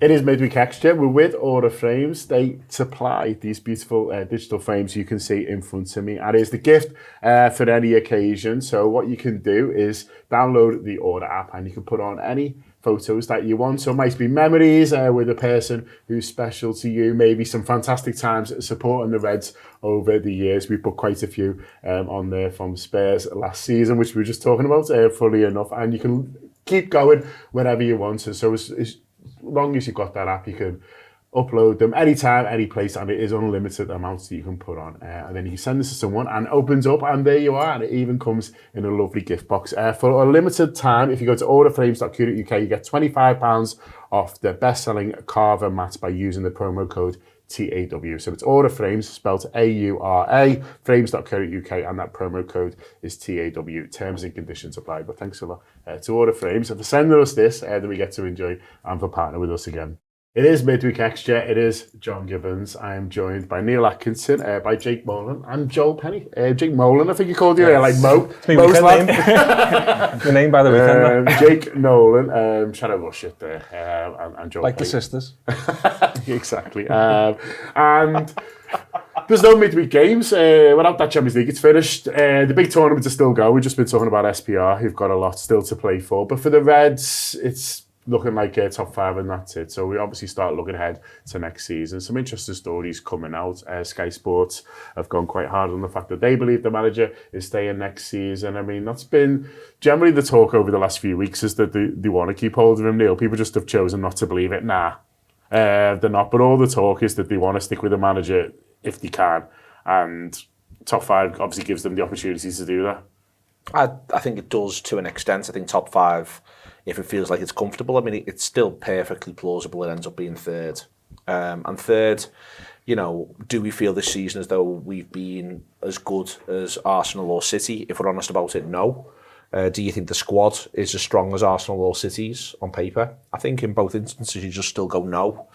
It is Midweek Extra. We're with Order Frames. They supply these beautiful digital frames you can see in front of me. And it's the gift for any occasion. So what you can do is download the Order app and you can put on any photos that you want. So it might be memories with a person who's special to you, maybe some fantastic times supporting the Reds over the years. We put quite a few on there from Spurs last season, which we were just talking about, fully enough. And you can keep going whenever you want. So as long as you've got that app, you can upload them anytime, any place, and it is unlimited amounts that you can put on. And then you can send this to someone and it opens up, and there you are. And it even comes in a lovely gift box. For a limited time, if you go to orderframes.co.uk, you get £25 off the best-selling Carver mats by using the promo code TAW. So it's Order Frames, spelled AURA, frames.co.uk, and that promo code is TAW. Terms and conditions apply. But thanks a lot to Order Frames for sending us this that we get to enjoy and for partnering with us again. It is Midweek Extra. It is John Gibbons. I am joined by Neil Atkinson, by Jake Nolan, and Joel Penny. Jake Nolan, I think you called you like Mo. Mo's name. The name by the weekend. Jake Nolan, trying to rush it there, and Joel like Penny. the sisters. Exactly. And there's no midweek games. Without that Champions League, it's finished. The big tournaments are still going. We've just been talking about SPR, who've got a lot still to play for. But for the Reds, it's looking like top 5 and that's it. So we obviously start looking ahead to next season. Some interesting stories coming out. Sky Sports have gone quite hard on the fact that they believe the manager is staying next season. I mean, that's been generally the talk over the last few weeks, is that they want to keep hold of him, Neil. People just have chosen not to believe it. They're not. But all the talk is that they want to stick with the manager if they can. And top 5 obviously gives them the opportunity to do that. I think it does to an extent. I think top 5, if it feels like it's comfortable, I mean, it's still perfectly plausible it ends up being third. And third, do we feel this season as though we've been as good as Arsenal or City? If we're honest about it, no. Do you think the squad is as strong as Arsenal or City's on paper? I think in both instances you just still go no.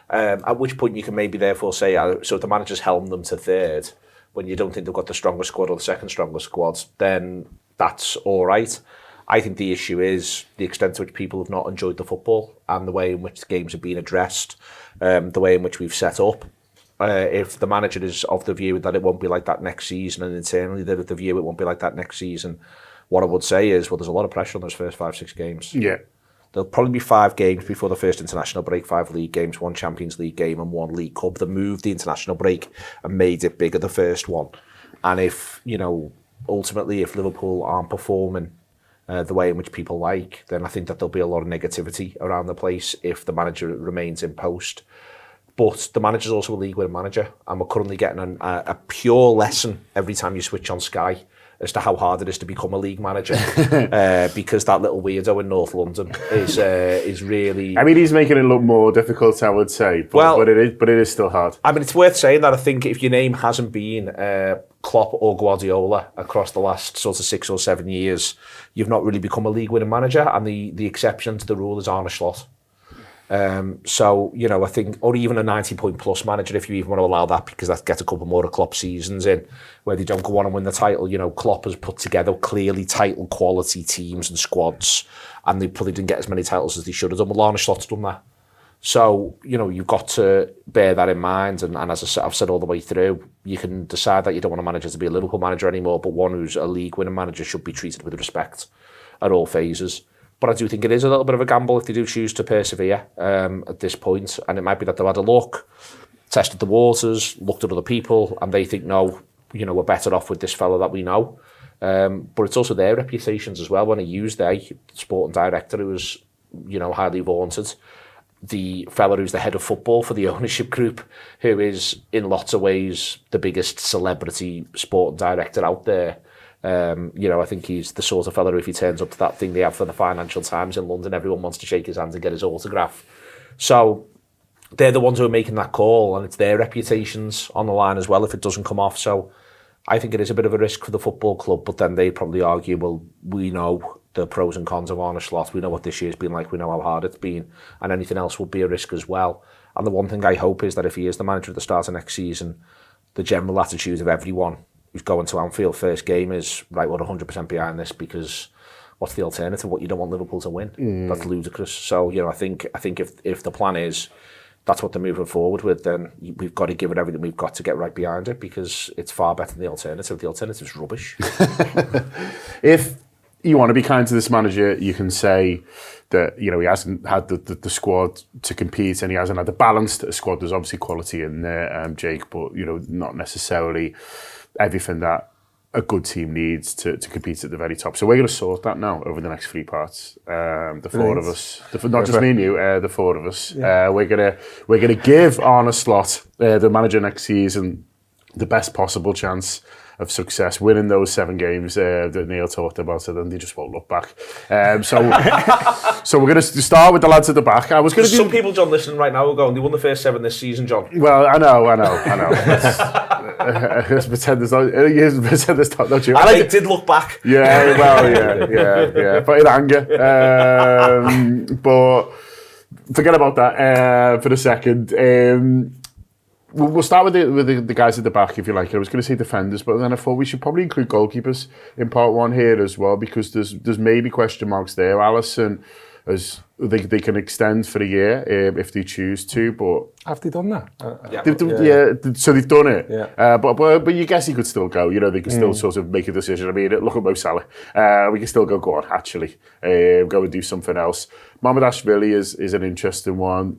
At which point you can maybe therefore say, so if the manager's helmed them to third, when you don't think they've got the strongest squad or the second strongest squad, then that's all right. I think the issue is the extent to which people have not enjoyed the football and the way in which the games have been addressed, the way in which we've set up. If the manager is of the view that it won't be like that next season, and internally they're of the view it won't be like that next season, what I would say is, well, there's a lot of pressure on those first 5-6 games. Yeah. There'll probably be 5 games before the first international break, 5 league games, 1 Champions League game and 1 League Cup. They moved the international break and made it bigger, the first one. And if, ultimately, if Liverpool aren't performing the way in which people like, then I think that there'll be a lot of negativity around the place if the manager remains in post. But the manager's also a league winning manager, and we're currently getting a pure lesson every time you switch on Sky as to how hard it is to become a league manager, because that little weirdo in North London is really... I mean, he's making it look more difficult, I would say, but it is still hard. I mean, it's worth saying that I think if your name hasn't been Klopp or Guardiola across the last sort of 6 or 7 years, you've not really become a league-winning manager, and the exception to the rule is Arne Slot. So, I think, or even a 90-point plus manager, if you even want to allow that, because that gets a couple more of Klopp seasons in, where they don't go on and win the title. Klopp has put together clearly title quality teams and squads, and they probably didn't get as many titles as they should have done. Well, Arne Slot's done that. So, you've got to bear that in mind, and as I've said all the way through, you can decide that you don't want a manager to be a Liverpool manager anymore, but one who's a league-winning manager should be treated with respect at all phases. But I do think it is a little bit of a gamble if they do choose to persevere at this point. And it might be that they've had a look, tested the waters, looked at other people, and they think, no, we're better off with this fella that we know. But it's also their reputations as well. When he used their sporting director, who was, highly vaunted, the fella who's the head of football for the ownership group, who is in lots of ways the biggest celebrity sporting director out there. I think he's the sort of fella who, if he turns up to that thing they have for the Financial Times in London, everyone wants to shake his hand and get his autograph. So they're the ones who are making that call, and it's their reputations on the line as well if it doesn't come off. So I think it is a bit of a risk for the football club, but then they probably argue, well, we know the pros and cons of Arne Slot. We know what this year's been like. We know how hard it's been, and anything else would be a risk as well. And the one thing I hope is that if he is the manager at the start of next season, the general attitude of everyone who's going to Anfield first game is, right, we're 100% behind this, because what's the alternative? What, you don't want Liverpool to win? That's ludicrous. So, I think if the plan is that's what they're moving forward with, then we've got to give it everything we've got to get right behind it, because it's far better than the alternative. The alternative's rubbish. If you want to be kind to this manager, you can say that, he hasn't had the squad to compete, and he hasn't had the balanced squad. There's obviously quality in there, Jake, but, not necessarily everything that a good team needs to compete at the very top. So we're going to sort that now over the next 3 parts. The four of us, not just me and you, the four of us. Yeah. We're gonna give Arne Slot, the manager next season, the best possible chance of success, winning those 7 games that Neil talked about, and they just won't look back. So we're going to start with the lads at the back. Some people, John, listening right now, are going, they won the first 7 this season, John. Well, I know. Let's pretend there's not true. And they did look back. Yeah, well, yeah. But in anger. But forget about that for a second. We'll start with the guys at the back, if you like. I was going to say defenders, but then I thought we should probably include goalkeepers in part 1 here as well, because there's maybe question marks there. Alisson, they can extend for a year if they choose to, but have they done that? So they've done it. Yeah. But you guess he could still go. They can still sort of make a decision. I mean, look at Mo Salah. We can still go on. Actually, go and do something else. Mamardashvili is an interesting one.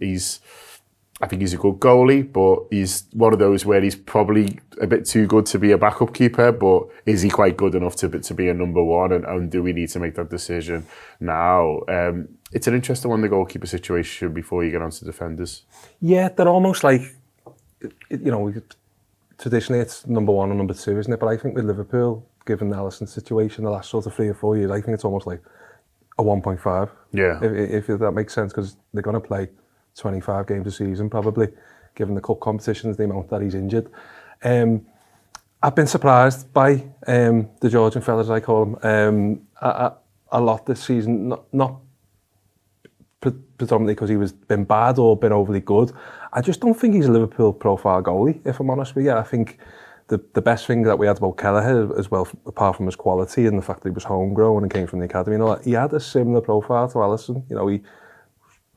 I think he's a good goalie, but he's one of those where he's probably a bit too good to be a backup keeper, but is he quite good enough to be a number 1? And do we need to make that decision now? It's an interesting one, the goalkeeper situation, before you get on to defenders. Yeah, they're almost like, traditionally it's number 1 and number 2, isn't it? But I think with Liverpool, given the Alisson situation the last sort of 3 or 4 years, I think it's almost like a 1.5. Yeah. If that makes sense, because they're going to play 25 games a season, probably, given the cup competitions, the amount that he's injured. I've been surprised by the Georgian fellas, I call him, a lot this season. Not predominantly because he was been bad or been overly good. I just don't think he's a Liverpool profile goalie, if I'm honest with you. I think the best thing that we had about Kelleher as well, apart from his quality and the fact that he was homegrown and came from the academy and all that, he had a similar profile to Alisson. He,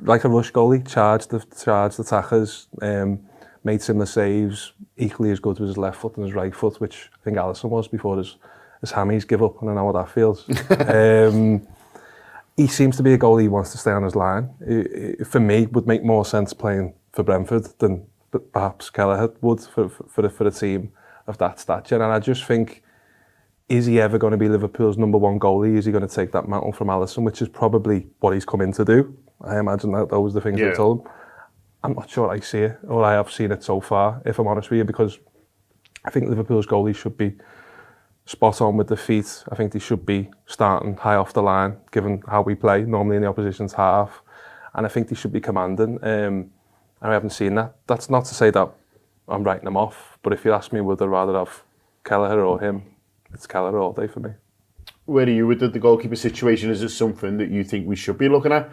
like a rush goalie, charged the attackers, made similar saves, equally as good with his left foot and his right foot, which I think Alisson was before his hammies give up, and I know what that feels. He seems to be a goalie who wants to stay on his line. For me, it would make more sense playing for Brentford than perhaps Kelleher would for a team of that stature. And I just think, is he ever going to be Liverpool's number 1 goalie? Is he going to take that mantle from Alisson, which is probably what he's come in to do? I imagine that was the things they told him. I'm not sure I see it, or I have seen it so far, if I'm honest with you, because I think Liverpool's goalies should be spot on with the feet. I think they should be starting high off the line, given how we play, normally in the opposition's half. And I think they should be commanding. And I haven't seen that. That's not to say that I'm writing them off, but if you ask me, would I rather have Kelleher or him, it's Kelleher all day for me. Where are you with the goalkeeper situation? Is it something that you think we should be looking at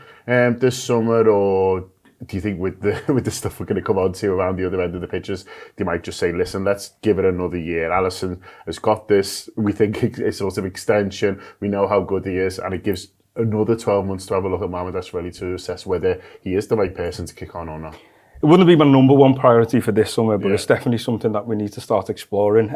this summer, or do you think with the stuff we're going to come on to around the other end of the pitches, they might just say, listen, let's give it another year. Alisson has got this. We think it's sort of extension. We know how good he is, and it gives another 12 months to have a look at Mamardashvili to assess whether he is the right person to kick on or not. It wouldn't be my number 1 priority for this summer, but it's definitely something that we need to start exploring.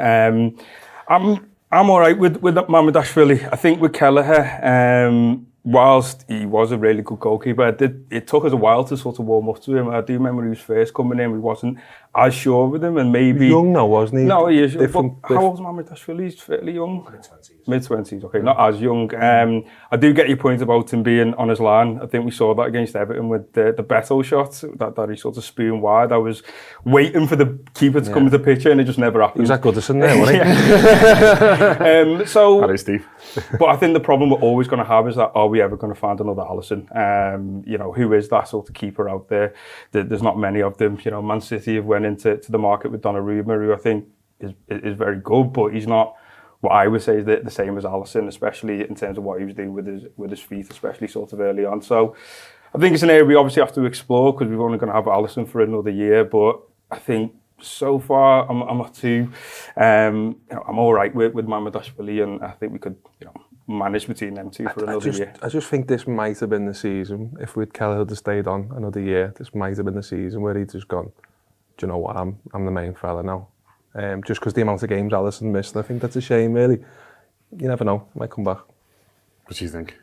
I'm all right with Mamardashvili. I think with Kelleher, whilst he was a really good goalkeeper, it took us a while to sort of warm up to him. I do remember he was first coming in, we wasn't as sure with him, and maybe... He was young now, wasn't he? No, he is. How old is Mamardashvili? He's fairly young. Mid-20s, okay, not as young. I do get your point about him being on his line. I think we saw that against Everton with the Beto shot that he sort of spooned wide. I was waiting for the keeper to come into the picture, and it just never happened. He was at Goodison there, wasn't he? Hello, Steve. But I think the problem we're always going to have is that, are we ever going to find another Alisson? Who is that sort of keeper out there? There's not many of them. Man City have went into the market with Donnarumma, who I think is very good, but he's not what I would say is the same as Alisson, especially in terms of what he was doing with his feet, especially sort of early on. So I think it's an area we obviously have to explore, because we're only going to have Alisson for another year. But I think so far I'm not too. I'm all right with Mamardashvili, and I think we could manage between them two for another year. I just think this might have been the season, if Kelleher had stayed on another year, this might have been the season where he'd just gone, do you know what, I'm the main fella now. Just because the amount of games Alisson missed, I think that's a shame, really. You never know, might come back. What do you think?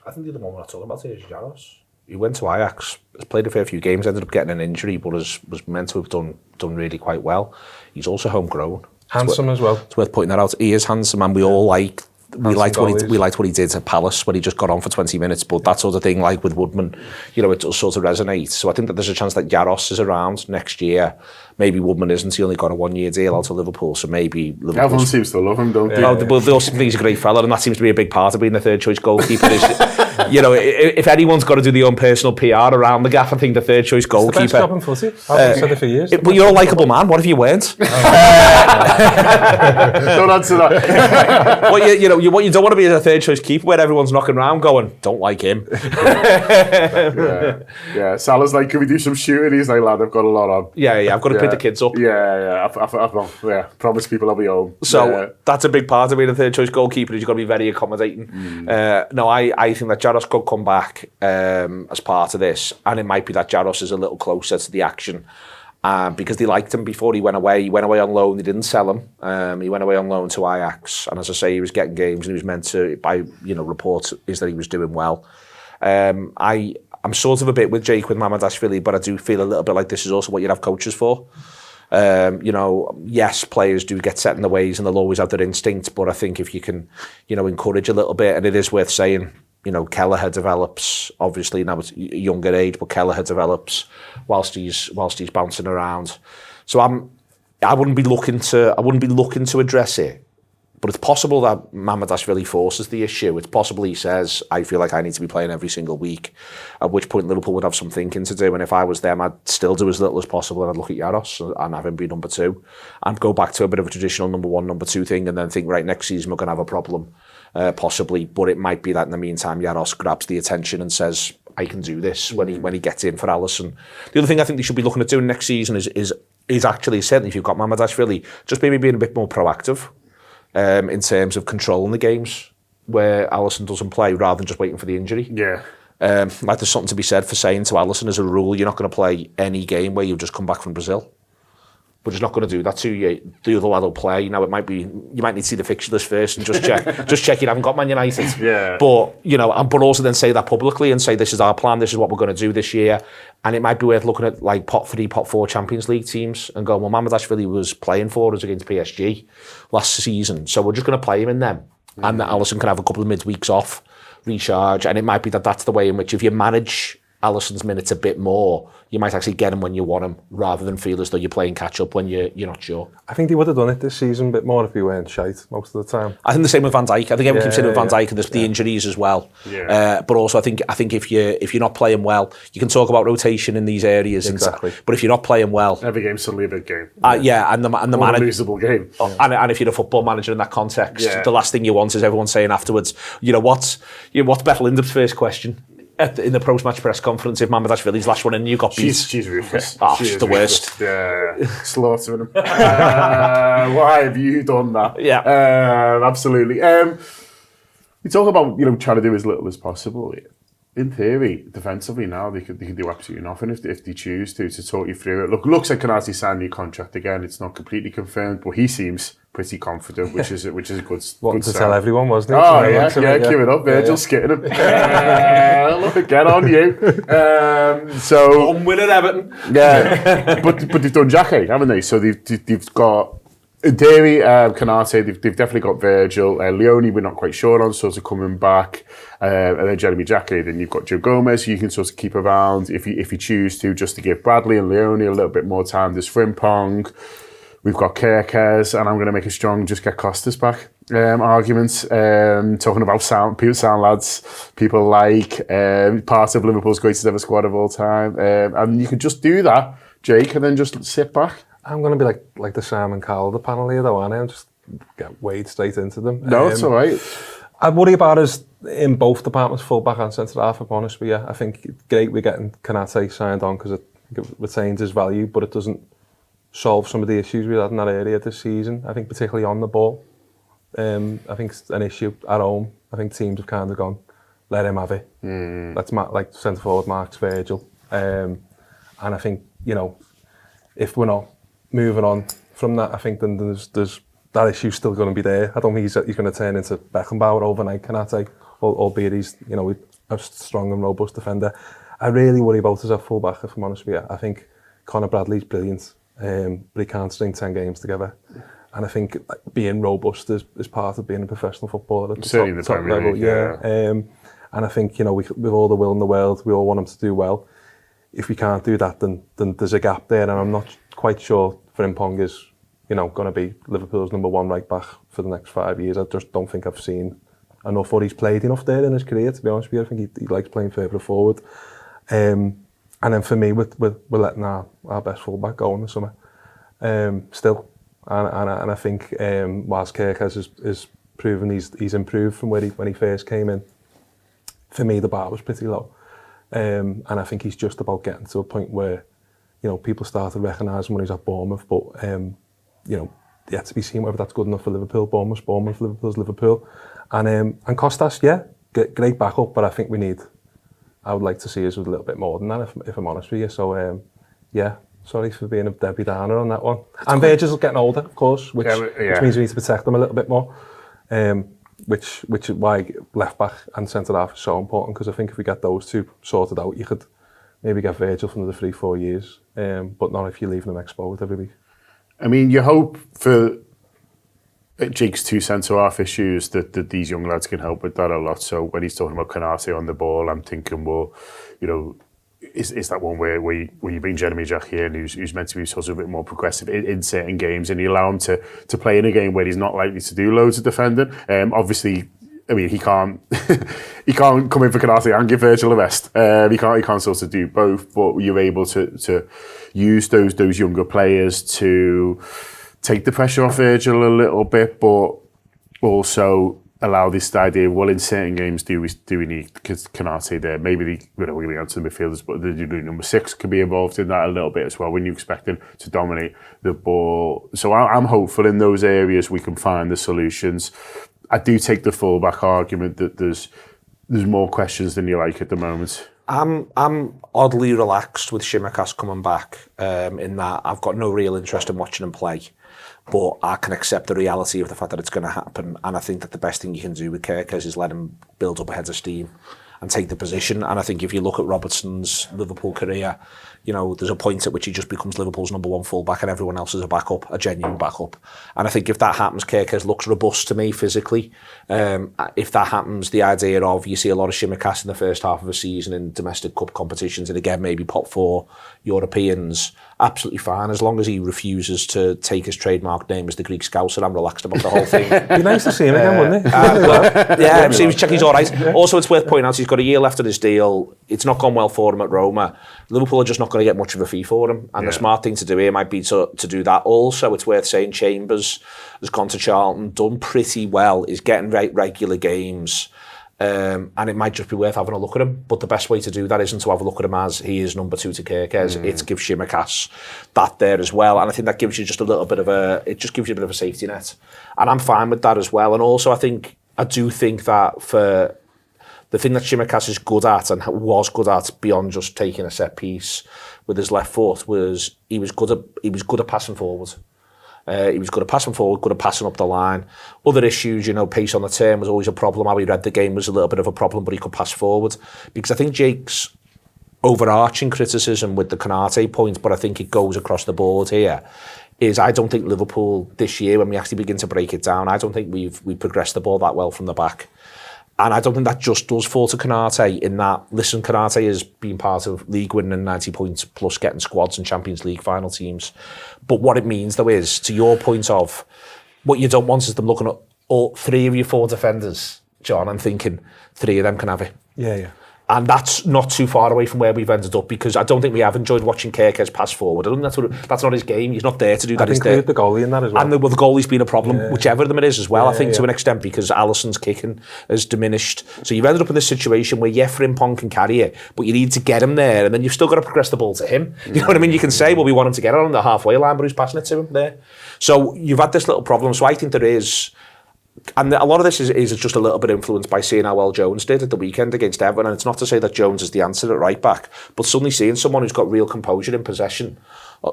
I think the other one we're not talking about here is Jaros. He went to Ajax, has played a fair few games, ended up getting an injury, but was meant to have done really quite well. He's also homegrown. Handsome as well. It's worth pointing that out. He is handsome, and we all liked what he did at Palace when he just got on for 20 minutes. But that sort of thing, like with Woodman, it does sort of resonate. So I think that there's a chance that Jaros is around next year. Maybe Woodman isn't. He only got a 1-year deal out of Liverpool, so maybe Liverpool. Everyone seems to love him, don't they? Oh, well, they also think he's a great fella, and that seems to be a big part of being the third choice goalkeeper. If anyone's got to do their own personal PR around the gaff, I think the third choice goalkeeper. It's the best job in footy. I've said it for years. But you're a likeable man. What if you weren't? Don't answer that. What you don't want to be a third choice keeper where everyone's knocking around going, don't like him. Yeah. Salah's like, can we do some shooting? He's like, lad, I've got a lot on. Yeah, I've got to pick the kids up. Yeah. Promise people I'll be home. So that's a big part of being a third choice goalkeeper. You've got to be very accommodating. No, I think that Jaros could come back as part of this, and it might be that Jaros is a little closer to the action. Because they liked him before he went away. He went away on loan. They didn't sell him. He went away on loan to Ajax, and as I say, he was getting games, and he was meant to. By reports is that he was doing well. I'm sort of a bit with Jake with Mamardashvili, but I do feel a little bit like this is also what you'd have coaches for. Yes, players do get set in their ways, and they'll always have their instinct. But I think if you can, encourage a little bit, and it is worth saying. Kelleher develops, obviously now it's a younger age, but Kelleher develops whilst he's bouncing around. So I wouldn't be looking to address it, but it's possible that Mamardashvili forces the issue. It's possible he says, I feel like I need to be playing every single week, at which point Liverpool would have some thinking to do, and if I was them, I'd still do as little as possible, and I'd look at Jaros and have him be number 2, and go back to a bit of a traditional number 1, number 2 thing, and then think, right, next season we're going to have a problem. Possibly, but it might be that in the meantime Jaros grabs the attention and says, I can do this when he gets in for Alisson. The other thing I think they should be looking at doing next season is actually, certainly if you've got Mamardashvili, just maybe being a bit more proactive in terms of controlling the games where Alisson doesn't play, rather than just waiting for the injury. Yeah. Like there's something to be said for saying to Alisson, as a rule, you're not going to play any game where you've just come back from Brazil. We're just not going to do that to you. The other lad will play. It might be you might need to see the fixture list first and just check you haven't got Man United. Yeah. But but also then say that publicly and say this is our plan. This is what we're going to do this year. And it might be worth looking at like pot 3, pot 4 Champions League teams and going, well, Mamardashvili was playing for us against PSG last season, so we're just going to play him in them, and that Alisson can have a couple of midweeks off, recharge, and it might be that that's the way in which if you manage Alisson's minutes a bit more, you might actually get him when you want him, rather than feel as though you're playing catch up when you're not sure. I think they would have done it this season a bit more if he weren't shite most of the time. I think the same with Van Dijk. I think everyone keeps saying with Van Dijk and there's the injuries as well. Yeah. But also I think if you're not playing well, you can talk about rotation in these areas. Exactly. But if you're not playing well, Every game's suddenly a big game. and the manager, losable game. and if you're a football manager in that context, the last thing you want is everyone saying afterwards, what's Beth Lindup's first question in the post-match press conference if Mamardashvili's last one and you got beat? She's ruthless. She's the worst. Yeah, slaughtering him. Why have you done that? Yeah. Absolutely. We talk about trying to do as little as possible. In theory, defensively now they can do absolutely nothing if they choose to talk you through it. Looks like Konate signed a new contract again. It's not completely confirmed, but he seems pretty confident, which is a good. Wanting to tell everyone, wasn't it? Oh yeah, give it up, Virgil, skitting him. Look, get on you. So One win at Everton. Yeah, but they've done Jackie, haven't they? So they've got. In theory, Konate, they've definitely got Virgil. Leone, we're not quite sure on, sort of coming back. And then Jeremy Jackie, then you've got Joe Gomez, who you can sort of keep around if you choose to, just to give Bradley and Leone a little bit more time. There's Frimpong. We've got Kerkez, and I'm going to make a strong just get Costas back arguments. Talking about sound lads, people like part of Liverpool's greatest ever squad of all time. And you could just do that, Jake, and then just sit back. I'm going to be like the Simon Cowell, the panel here, though, aren't I? I'll just get wade straight into them. No, it's all right. I worry about us in both departments, full-back and centre-half, if I'm honest with you. I think it's great we're getting Konate signed on because it retains his value, but it doesn't solve some of the issues we had in that area this season. I think particularly on the ball. I think it's an issue at home I think teams have kind of gone, let him have it. Let's like centre forward Mark's Virgil. And I think, you know, if we're not moving on from that, I think then there's that issue's still going to be there. I don't think he's going to turn into Beckenbauer overnight, Konate, albeit he's, you know, a strong and robust defender. I really worry about as a full-back, if I'm honest with you. I think Conor Bradley's brilliant, but he can't string 10 games together. And I think being robust is part of being a professional footballer at the top level. Yeah. And I think, you know, with all the will in the world, we all want him to do well. If we can't do that, then there's a gap there, and I'm not quite sure Frimpong is, you know, going to be Liverpool's number one right back for the next 5 years. I just don't think I've seen enough, or he's played enough there in his career, to be honest with you. I think he likes playing further forward. And then for me, we're letting our best fullback go in the summer. Still. And I think whilst Kirk has proven he's improved from when he first came in, for me the bar was pretty low. And I think he's just about getting to a point where, you know, people start to recognise him when he's at Bournemouth, but you know, yet to be seen whether that's good enough for Liverpool. Bournemouth, Liverpool's Liverpool. And Costas, yeah, great backup, but I think I would like to see us with a little bit more than that, if I'm honest with you. So yeah, sorry for being a Debbie Downer on that one. And Virgil's getting older, of course, which means we need to protect them a little bit more. Which is why left back and centre half is so important, because I think if we get those two sorted out, you could maybe get Virgil for another 3-4 years, but not if you're leaving them exposed every week. I mean, you hope for Jake's two centre half issues that these young lads can help with that a lot. So when he's talking about Konate on the ball, I'm thinking, well, you know, is that one where you bring Jeremy Jack in, who's meant to be sort of a bit more progressive in certain games, and you allow him to play in a game where he's not likely to do loads of defending. Obviously, I mean, he can't come in for Konate and give Virgil a rest. He can't sort of do both, but you're able to use those younger players to take the pressure off Virgil a little bit, but also allow this idea, well, in certain games, do we need Konate there? Maybe we're going on to the midfielders, but the number 6 could be involved in that a little bit as well when you expect him to dominate the ball. So I'm hopeful in those areas we can find the solutions. I do take the fullback argument that there's more questions than you like at the moment. I'm oddly relaxed with Tsimikas coming back, in that I've got no real interest in watching him play. But I can accept the reality of the fact that it's going to happen. And I think that the best thing you can do with Kerkez is let him build up a head of steam and take the position. And I think if you look at Robertson's Liverpool career, you know, there's a point at which he just becomes Liverpool's number one fullback and everyone else is a backup, a genuine backup. And I think if that happens, Kerkez looks robust to me physically. If that happens, the idea of you see a lot of Tsimikas in the first half of a season in domestic cup competitions, and again, maybe pot 4 Europeans, absolutely fine, as long as he refuses to take his trademark name as the Greek Scouser. I'm relaxed about the whole thing. Be nice to see him again, wouldn't it? Yeah, so he's all right. Also, it's worth pointing out he's got a year left of his deal. It's not gone well for him at Roma. Liverpool are just not going to get much of a fee for him, and the smart thing to do here might be to do that. Also, it's worth saying Chambers has gone to Charlton, done pretty well, is getting regular games. And it might just be worth having a look at him. But the best way to do that isn't to have a look at him as he is number 2 to Kerkez. It's give Tsimikas that there as well. And I think that gives you just a little bit of a safety net. And I'm fine with that as well. And also I do think that for the thing that Tsimikas is good at and was good at beyond just taking a set piece with his left foot was he was good at passing forward. He was good at passing forward, good at passing up the line. Other issues, you know, pace on the turn was always a problem. How he read the game was a little bit of a problem, but he could pass forward. Because I think Jake's overarching criticism with the Konate point, but I think it goes across the board here, is I don't think Liverpool this year, when we actually begin to break it down, I don't think we've progressed the ball that well from the back. And I don't think that just does fall to Konate in that, listen, Konate has been part of league winning and 90 points plus getting squads and Champions League final teams. But what it means, though, is, to your point of, what you don't want is them looking at all 3 of your 4 defenders, John, and thinking 3 of them can have it. Yeah. And that's not too far away from where we've ended up, because I don't think we have enjoyed watching Kerkez pass forward. I don't think that's not his game. He's not there to do that. I'd include the goalie in that as well. And the goalie's been a problem, whichever of them it is as well, I think, to an extent, because Alisson's kicking has diminished. So you've ended up in this situation where Frimpong can carry it, but you need to get him there, and then you've still got to progress the ball to him. You know what I mean? You can say, well, we want him to get it on the halfway line, but who's passing it to him there? So you've had this little problem. So I think there is And a lot of this is just a little bit influenced by seeing how well Jones did at the weekend against Everton. And it's not to say that Jones is the answer at right back, but suddenly seeing someone who's got real composure in possession,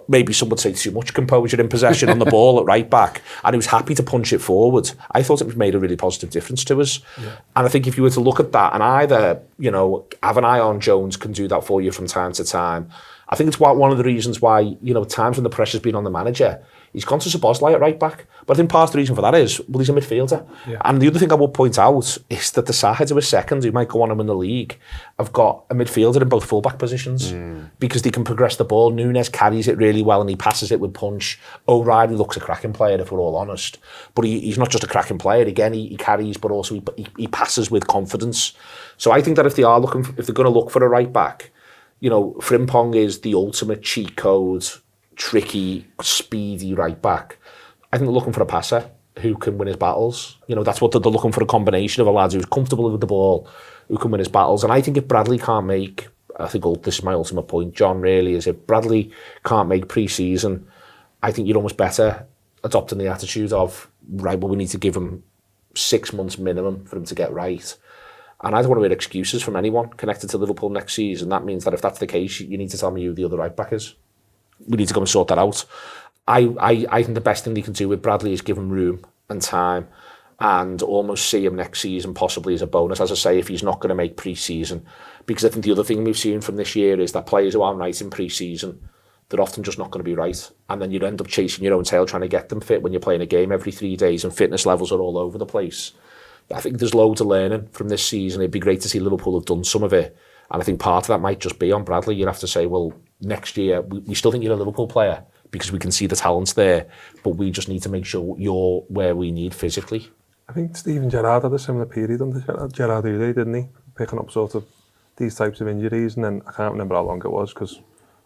maybe some would say too much composure in possession on the ball at right back, and who's happy to punch it forward, I thought it made a really positive difference to us. Yeah. And I think if you were to look at that and either, have an eye on Jones can do that for you from time to time. I think it's one of the reasons why, times when the pressure's been on the manager, he's gone to Szoboszlai at right back. But I think part of the reason for that is, well, he's a midfielder. Yeah. And the other thing I will point out is that the sides of a second who might go on and win the league have got a midfielder in both fullback positions because they can progress the ball. Núñez carries it really well and he passes it with punch. O'Reilly looks a cracking player, if we're all honest. But he's not just a cracking player. Again, he carries, but also he passes with confidence. So I think that if they're going to look for a right back, Frimpong is the ultimate cheat code, tricky, speedy right back. I think they're looking for a passer who can win his battles. That's what they're looking for, a combination of a lad who's comfortable with the ball, who can win his battles. And I think if Bradley can't make, I think this is my ultimate point, John, really, is if Bradley can't make pre-season, I think you're almost better adopting the attitude of, right, well, we need to give him 6 months minimum for him to get right. And I don't want to hear excuses from anyone connected to Liverpool next season. That means that if that's the case, you need to tell me who the other right back is. We need to go and sort that out. I think the best thing they can do with Bradley is give him room and time and almost see him next season possibly as a bonus, as I say, if he's not going to make pre-season. Because I think the other thing we've seen from this year is that players who aren't right in pre-season, they're often just not going to be right. And then you end up chasing your own tail trying to get them fit when you're playing a game every 3 days and fitness levels are all over the place. I think there's loads of learning from this season. It'd be great to see Liverpool have done some of it. And I think part of that might just be on Bradley. You'd have to say, well, next year, we still think you're a Liverpool player because we can see the talents there, but we just need to make sure you're where we need physically. I think Steven Gerrard had a similar period under Gerrard Uday, didn't he? Picking up sort of these types of injuries, and then I can't remember how long it was because it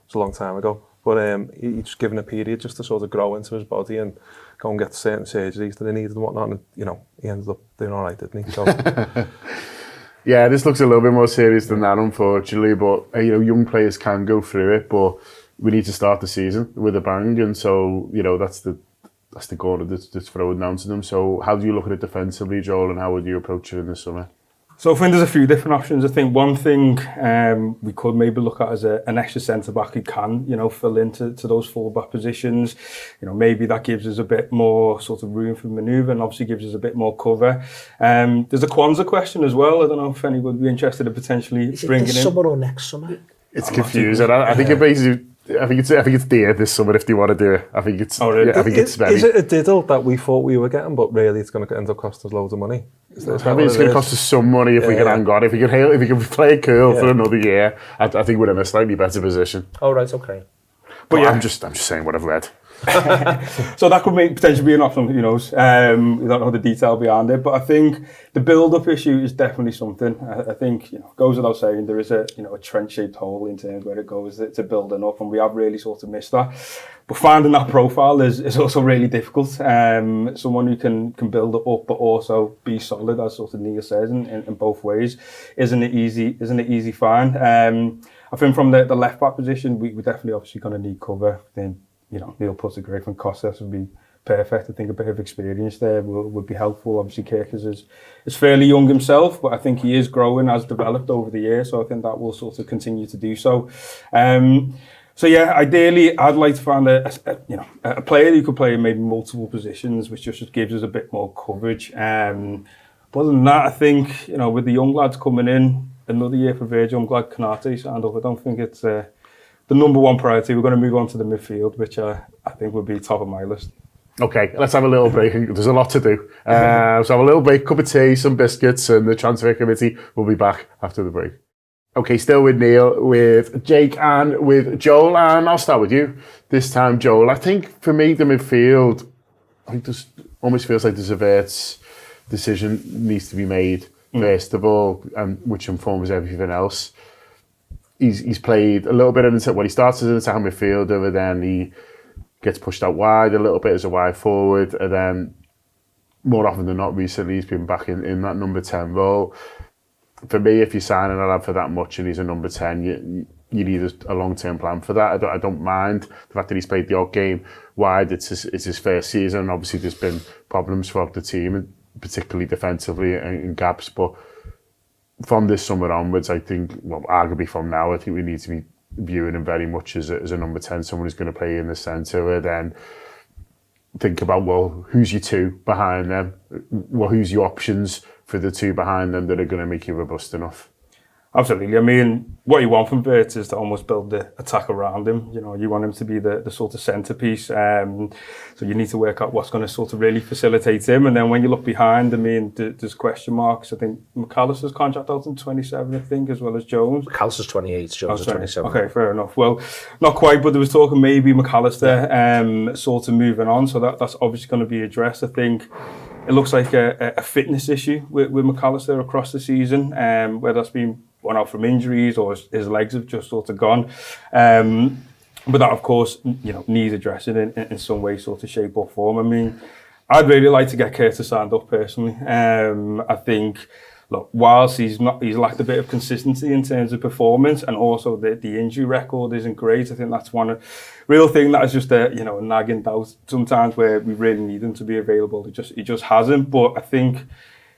was a long time ago. But he's just given a period just to sort of grow into his body and go and get certain surgeries that he needed and whatnot. And, he ended up doing all right, didn't he? So, yeah, this looks a little bit more serious than that, unfortunately. But, young players can go through it, but we need to start the season with a bang. And so, that's the goal that's thrown down to them. So how do you look at it defensively, Joel, and how would you approach it in the summer? So I think there's a few different options. I think one thing we could maybe look at as an extra centre-back who can, fill into those full-back positions. Maybe that gives us a bit more sort of room for manoeuvre and obviously gives us a bit more cover. There's a Kwanzaa question as well. I don't know if anyone would be interested in potentially bringing in. Is it this summer or next summer? It's confusing. I think it basically... I think it's there this summer if they want to do it. I think it's. Oh, really? Yeah, I think it's very. Is it a diddle that we thought we were getting, but really it's going to end up costing us loads of money? I think it's going to cost us some money if we can hang on. If we can play it cool for another year, I think we're in a slightly better position. Oh right, okay. But yeah, I'm just saying what I've read. So that could potentially be an option, who knows. We don't know the detail behind it, but I think the build-up issue is definitely something. I think, goes without saying, there is a trench-shaped hole in terms where it goes to building up, and we have really sort of missed that. But finding that profile is also really difficult. Someone who can build it up but also be solid, as sort of Neil says, in both ways, isn't an easy find. I think from the left-back position, we're definitely obviously going to need cover. Then, Neil puts a great one. Costas would be perfect. I think a bit of experience there would be helpful. Obviously, Kirkus is fairly young himself, but I think he is growing, has developed over the years. So I think that will sort of continue to do so. So yeah, ideally, I'd like to find a player who could play in maybe multiple positions, which just gives us a bit more coverage. But other than that, I think with the young lads coming in, another year for Virgil. I'm glad Konate signed up. I don't think it's the number one priority. We're going to move on to the midfield, which I think would be top of my list. Okay, let's have a little break. There's a lot to do. So have a little break, cup of tea, some biscuits, and the transfer committee will be back after the break. Okay, still with Neil, with Jake, and with Joel, and I'll start with you this time, Joel. I think for me, the midfield, I think this almost feels like the Zervets decision needs to be made first of all, and which informs everything else. He's played a little bit he starts as an attacking midfielder, but then he gets pushed out wide a little bit as a wide forward, and then more often than not recently he's been back in that number 10 role. For me, if you're signing a lad for that much and he's a number 10, you need a long-term plan for that. I don't mind the fact that he's played the odd game wide. It's his first season. Obviously, there's been problems throughout the team particularly defensively in gaps. But from this summer onwards, I think, well, arguably from now, I think we need to be viewing him very much as a number 10, someone who's going to play in the centre, and then think about, well, who's your two behind them? Well, who's your options for the two behind them that are going to make you robust enough? Absolutely. I mean, what you want from Wirtz is to almost build the attack around him. You know, you want him to be the sort of centrepiece. So you need to work out what's going to sort of really facilitate him. And then when you look behind, I mean, there's question marks. I think McAllister's contract out in 27, I think, as well as Jones. McAllister's 28, Jones is 27. Okay, fair enough. Well, not quite, but there was talking maybe McAllister sort of moving on. So that's obviously going to be addressed. I think it looks like a fitness issue with McAllister across the season, where that's been one out from injuries or his legs have just sort of gone. But that, of course, you know, needs addressing in some way, sort of shape or form. I mean, I'd really like to get Curtis signed up personally. I think, look, whilst he's lacked a bit of consistency in terms of performance, and also the injury record isn't great. I think that's one real thing that is just a nagging doubt sometimes, where we really need him to be available. He just hasn't. But I think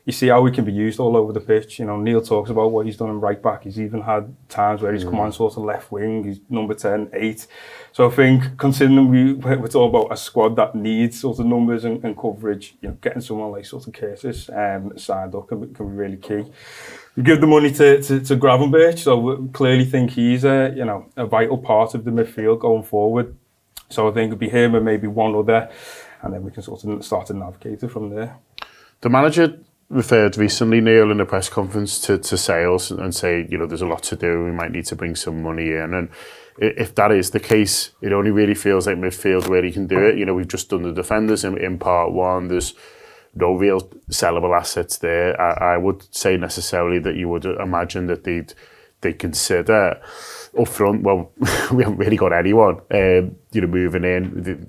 you see how he can be used all over the pitch. You know, Neil talks about what he's done in right back. He's even had times where he's come on sort of left wing. He's number 10, 8. So I think, considering we're talking about a squad that needs sort of numbers and coverage, you know, getting someone like sort of Curtis signed up can be really key. We give the money to Gravenberch, so we clearly think he's a vital part of the midfield going forward. So I think it'd be him and maybe one other, and then we can sort of start to navigate it from there. The manager referred recently, Neil, in a press conference to sales and say, you know, there's a lot to do, we might need to bring some money in. And if that is the case, it only really feels like midfield where he can do it. You know, we've just done the defenders in part one. There's no real sellable assets there. I would say necessarily that you would imagine that they'd consider up front, well, we haven't really got anyone, moving in.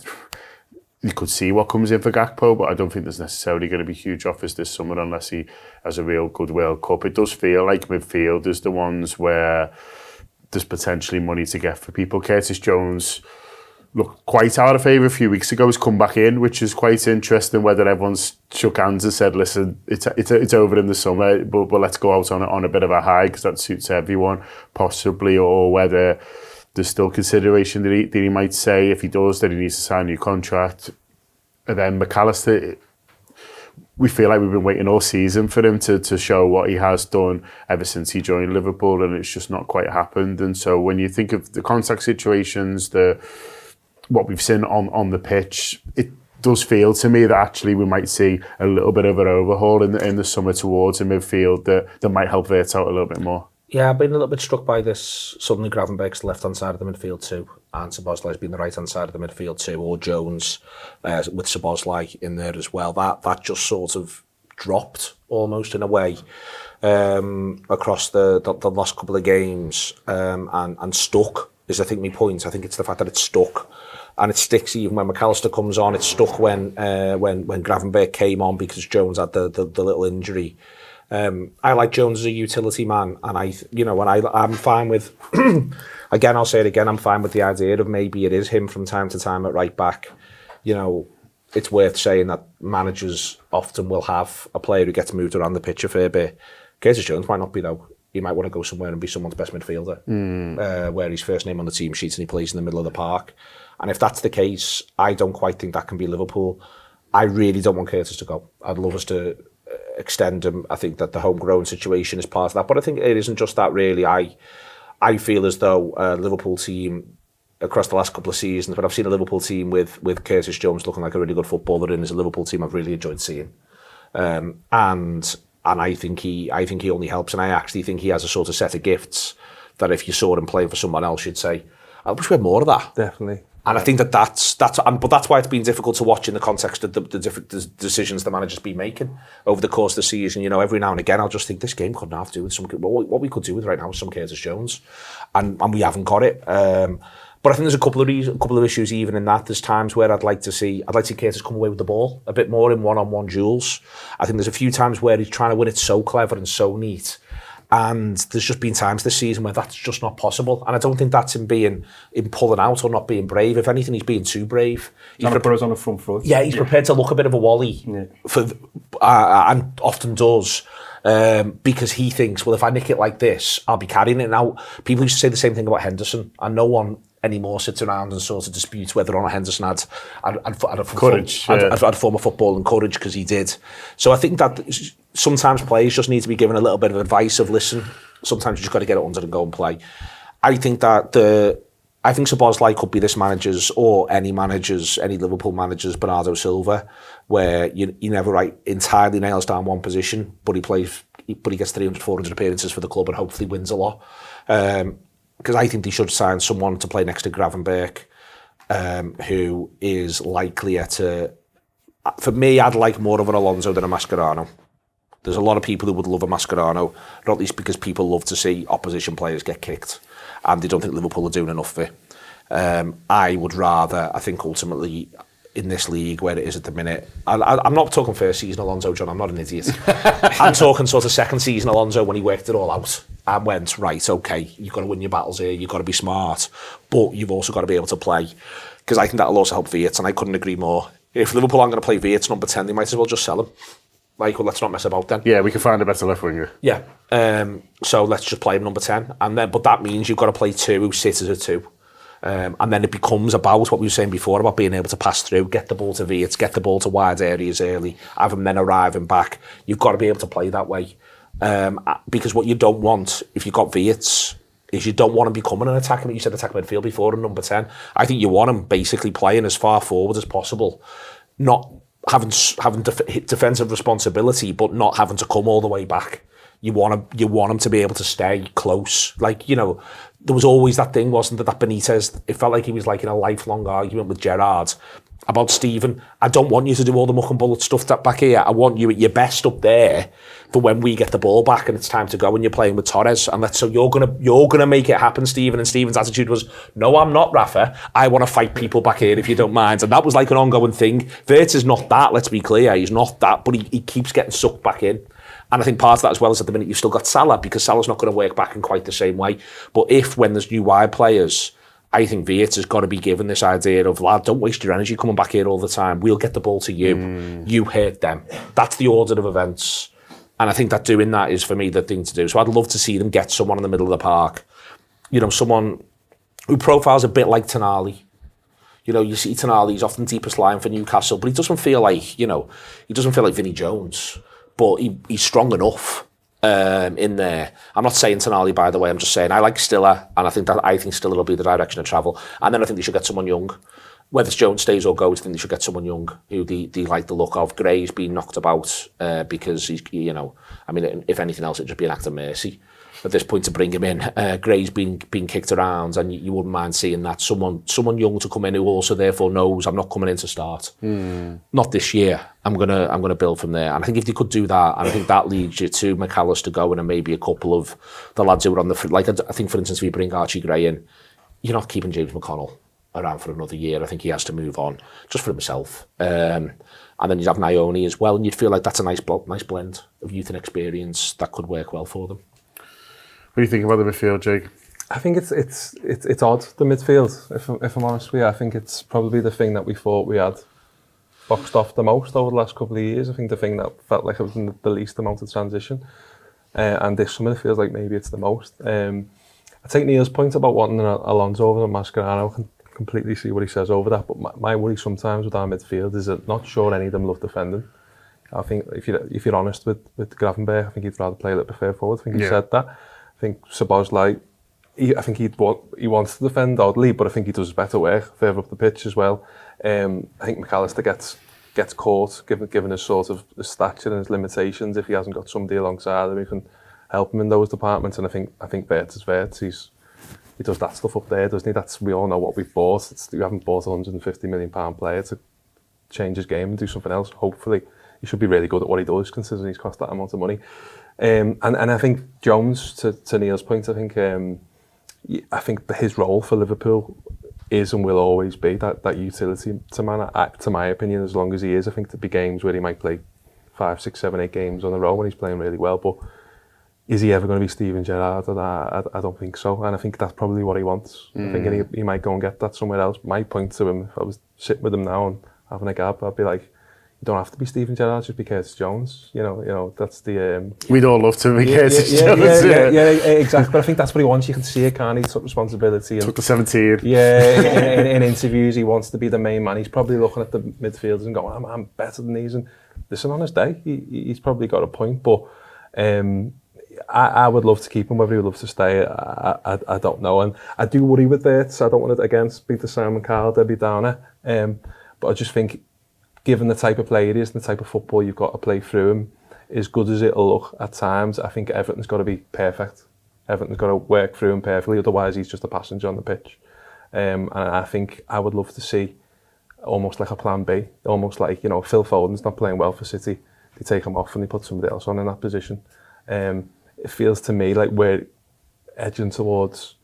You could see what comes in for Gakpo, but I don't think there's necessarily going to be huge offers this summer unless he has a real good World Cup. It does feel like midfield is the ones where there's potentially money to get for people. Curtis Jones looked quite out of favour a few weeks ago. He's come back in, which is quite interesting, whether everyone's shook hands and said, listen, it's over in the summer, but let's go out on a bit of a high because that suits everyone, possibly, or whether there's still consideration that he might say, if he does, that he needs to sign a new contract. And then McAllister, we feel like we've been waiting all season for him to show what he has done ever since he joined Liverpool, and it's just not quite happened. And so when you think of the contact situations, what we've seen on the pitch, it does feel to me that actually we might see a little bit of an overhaul in the summer towards a midfield that might help Wirtz out a little bit more. Yeah, I've been a little bit struck by this. Suddenly Gravenberch's the left-hand side of the midfield too, and Szoboszlai's been the right-hand side of the midfield too, or Jones with Szoboszlai in there as well. That just sort of dropped almost in a way across the last couple of games and stuck is, I think, my point. I think it's the fact that it's stuck. And it sticks even when McAllister comes on. It stuck when Gravenberch came on because Jones had the little injury. I like Jones as a utility man, and I'm fine with. Again, I'll say it again. I'm fine with the idea of maybe it is him from time to time at right back. You know, it's worth saying that managers often will have a player who gets moved around the pitch a fair bit. Curtis Jones might not be though. He might want to go somewhere and be someone's best midfielder, where he's first name on the team sheet and he plays in the middle of the park. And if that's the case, I don't quite think that can be Liverpool. I really don't want Curtis to go. I'd love us to extend him. I think that the homegrown situation is part of that, but I think it isn't just that really. I feel as though a Liverpool team across the last couple of seasons, but I've seen a Liverpool team with Curtis Jones looking like a really good footballer, and as a Liverpool team I've really enjoyed seeing. And I think he only helps, and I actually think he has a sort of set of gifts that if you saw him playing for someone else, you'd say, I wish we had more of that. Definitely. And I think that's why it's been difficult to watch in the context of the different decisions the manager's been making over the course of the season. You know, every now and again, I'll just think this game couldn't have to do with what we could do with right now with some Curtis Jones, and we haven't got it. But I think there's a couple of issues even in that. There's times where I'd like to see Curtis come away with the ball a bit more in one-on-one duels. I think there's a few times where he's trying to win it so clever and so neat, And there's just been times this season where that's just not possible. And I don't think that's him pulling out or not being brave. If anything, he's being too brave. He's put us on the front foot. Yeah, he's prepared to look a bit of a wally, and often does, because he thinks, well, if I nick it like this, I'll be carrying it. Now, people used to say the same thing about Henderson, and no one anymore sits around and sort of disputes whether or not Henderson had former football and courage, because he did. So I think that sometimes players just need to be given a little bit of advice of, listen, sometimes you just got to get it under and go and play. I think that I think Szoboszlai could be this manager's, or any Liverpool manager's Bernardo Silva, where you never entirely nails down one position, but he gets 300, 400 appearances for the club and hopefully wins a lot. Because I think they should sign someone to play next to Gravenberch, who is likelier to... For me, I'd like more of an Alonso than a Mascherano. There's a lot of people who would love a Mascherano, not least because people love to see opposition players get kicked, and they don't think Liverpool are doing enough of it. I would rather, I think ultimately, in this league where it is at the minute, I'm not talking first season Alonso, John, I'm not an idiot. I'm talking sort of second season Alonso, when he worked it all out and went, right, okay, you've got to win your battles here, you've got to be smart, but you've also got to be able to play. Because I think that'll also help Wirtz, and I couldn't agree more. If Liverpool aren't going to play Wirtz number 10, they might as well just sell him. Well, let's not mess about then. Yeah, we can find a better left winger. Yeah. So let's just play him number 10. But that means you've got to play two who sit as a two. And then it becomes about what we were saying before, about being able to pass through, get the ball to Wirtz, get the ball to wide areas early, have them then arriving back. You've got to be able to play that way. Because what you don't want, if you've got Wirtz, is you don't want him becoming an attacking, you said attacking midfield before, and number 10. I think you want him basically playing as far forward as possible, not having defensive responsibility, but not having to come all the way back. You want him to be able to stay close. There was always that thing, wasn't there, that Benitez, it felt like he was in a lifelong argument with Gerrard about Steven. I don't want you to do all the muck and bullet stuff back here. I want you at your best up there for when we get the ball back and it's time to go and you're playing with Torres. And so you're gonna make it happen, Steven. And Steven's attitude was, no, I'm not, Rafa. I want to fight people back here if you don't mind. And that was an ongoing thing. Wirtz is not that, let's be clear. He's not that, but he keeps getting sucked back in. And I think part of that as well is at the minute you've still got Salah, because Salah's not going to work back in quite the same way. But when there's new wide players, I think Wirtz has got to be given this idea of, lad, don't waste your energy coming back here all the time. We'll get the ball to you. You hurt them. That's the order of events. And I think that doing that is, for me, the thing to do. So I'd love to see them get someone in the middle of the park. Someone who profiles a bit like Tonali. You see Tonali's often deepest line for Newcastle, but he doesn't feel like, he doesn't feel like Vinnie Jones. But he's strong enough in there. I'm not saying Tonali, by the way. I'm just saying I like Stiller, and I think Stiller will be the direction of travel. And then I think they should get someone young. Whether Jones stays or goes, I think they should get someone young who they like the look of. Gray's been knocked about because he's, if anything else, it'd just be an act of mercy at this point to bring him in. Gray's been kicked around, and you wouldn't mind seeing that. Someone young to come in who also therefore knows, I'm not coming in to start. Not this year. I'm gonna build from there. And I think if they could do that, and I think that leads you to McAllister going, and maybe a couple of the lads who are on the... I think, for instance, if you bring Archie Gray in, you're not keeping James McConnell around for another year. I think he has to move on, just for himself. And then you'd have Nione as well, and you'd feel like that's a nice blend of youth and experience that could work well for them. What do you think about the midfield, Jake? I think it's odd, the midfield, if I'm honest with you. I think it's probably the thing that we thought we had boxed off the most over the last couple of years. I think the thing that felt like it was in the least amount of transition. And this summer it feels like maybe it's the most. I take Neil's point about wanting Alonso over than Mascherano. I can completely see what he says over that. But my worry sometimes with our midfield is that not sure any of them love defending. I think if you're honest with Gravenberch, I think he'd rather play a little bit further forward. I think he said that. I think Szoboszlai, I think he wants to defend oddly, but I think he does better work further up the pitch as well. I think McAllister gets caught, given his sort of his stature and his limitations, if he hasn't got somebody alongside him who can help him in those departments. And I think Wirtz is Wirtz. He does that stuff up there, doesn't he? We all know what we've bought. We haven't bought a £150 million player to change his game and do something else. Hopefully, he should be really good at what he does, considering he's cost that amount of money. And I think Jones, to Neil's point, I think his role for Liverpool is and will always be that utility to man. To my opinion, as long as he is, I think there'll be games where he might play 5, 6, 7, 8 games on the row when he's playing really well. But is he ever going to be Steven Gerrard? I don't think so, and I think that's probably what he wants. I think he might go and get that somewhere else. My point to him, if I was sitting with him now and having a gab, I'd be like, you don't have to be Steven Gerrard, just be Curtis Jones. You know, that's the... We'd all love to be Curtis Jones. Yeah, exactly. But I think that's what he wants. You can see it, can't he? He took responsibility. Took the 17. Yeah, in interviews, he wants to be the main man. He's probably looking at the midfielders and going, I'm better than these. And listen, on his day, he's probably got a point. But I would love to keep him. Whether he would love to stay, I don't know. And I do worry with that. I don't want to, again, speak to Simon Cowell, Debbie Downer. But I just think, given the type of player he is and the type of football you've got to play through him, as good as it'll look at times, I think everything's got to be perfect. Everything's got to work through him perfectly, otherwise he's just a passenger on the pitch. And I think I would love to see almost like a plan B, almost like, you know, Phil Foden's not playing well for City, they take him off and they put somebody else on in that position. It feels to me like we're edging towards,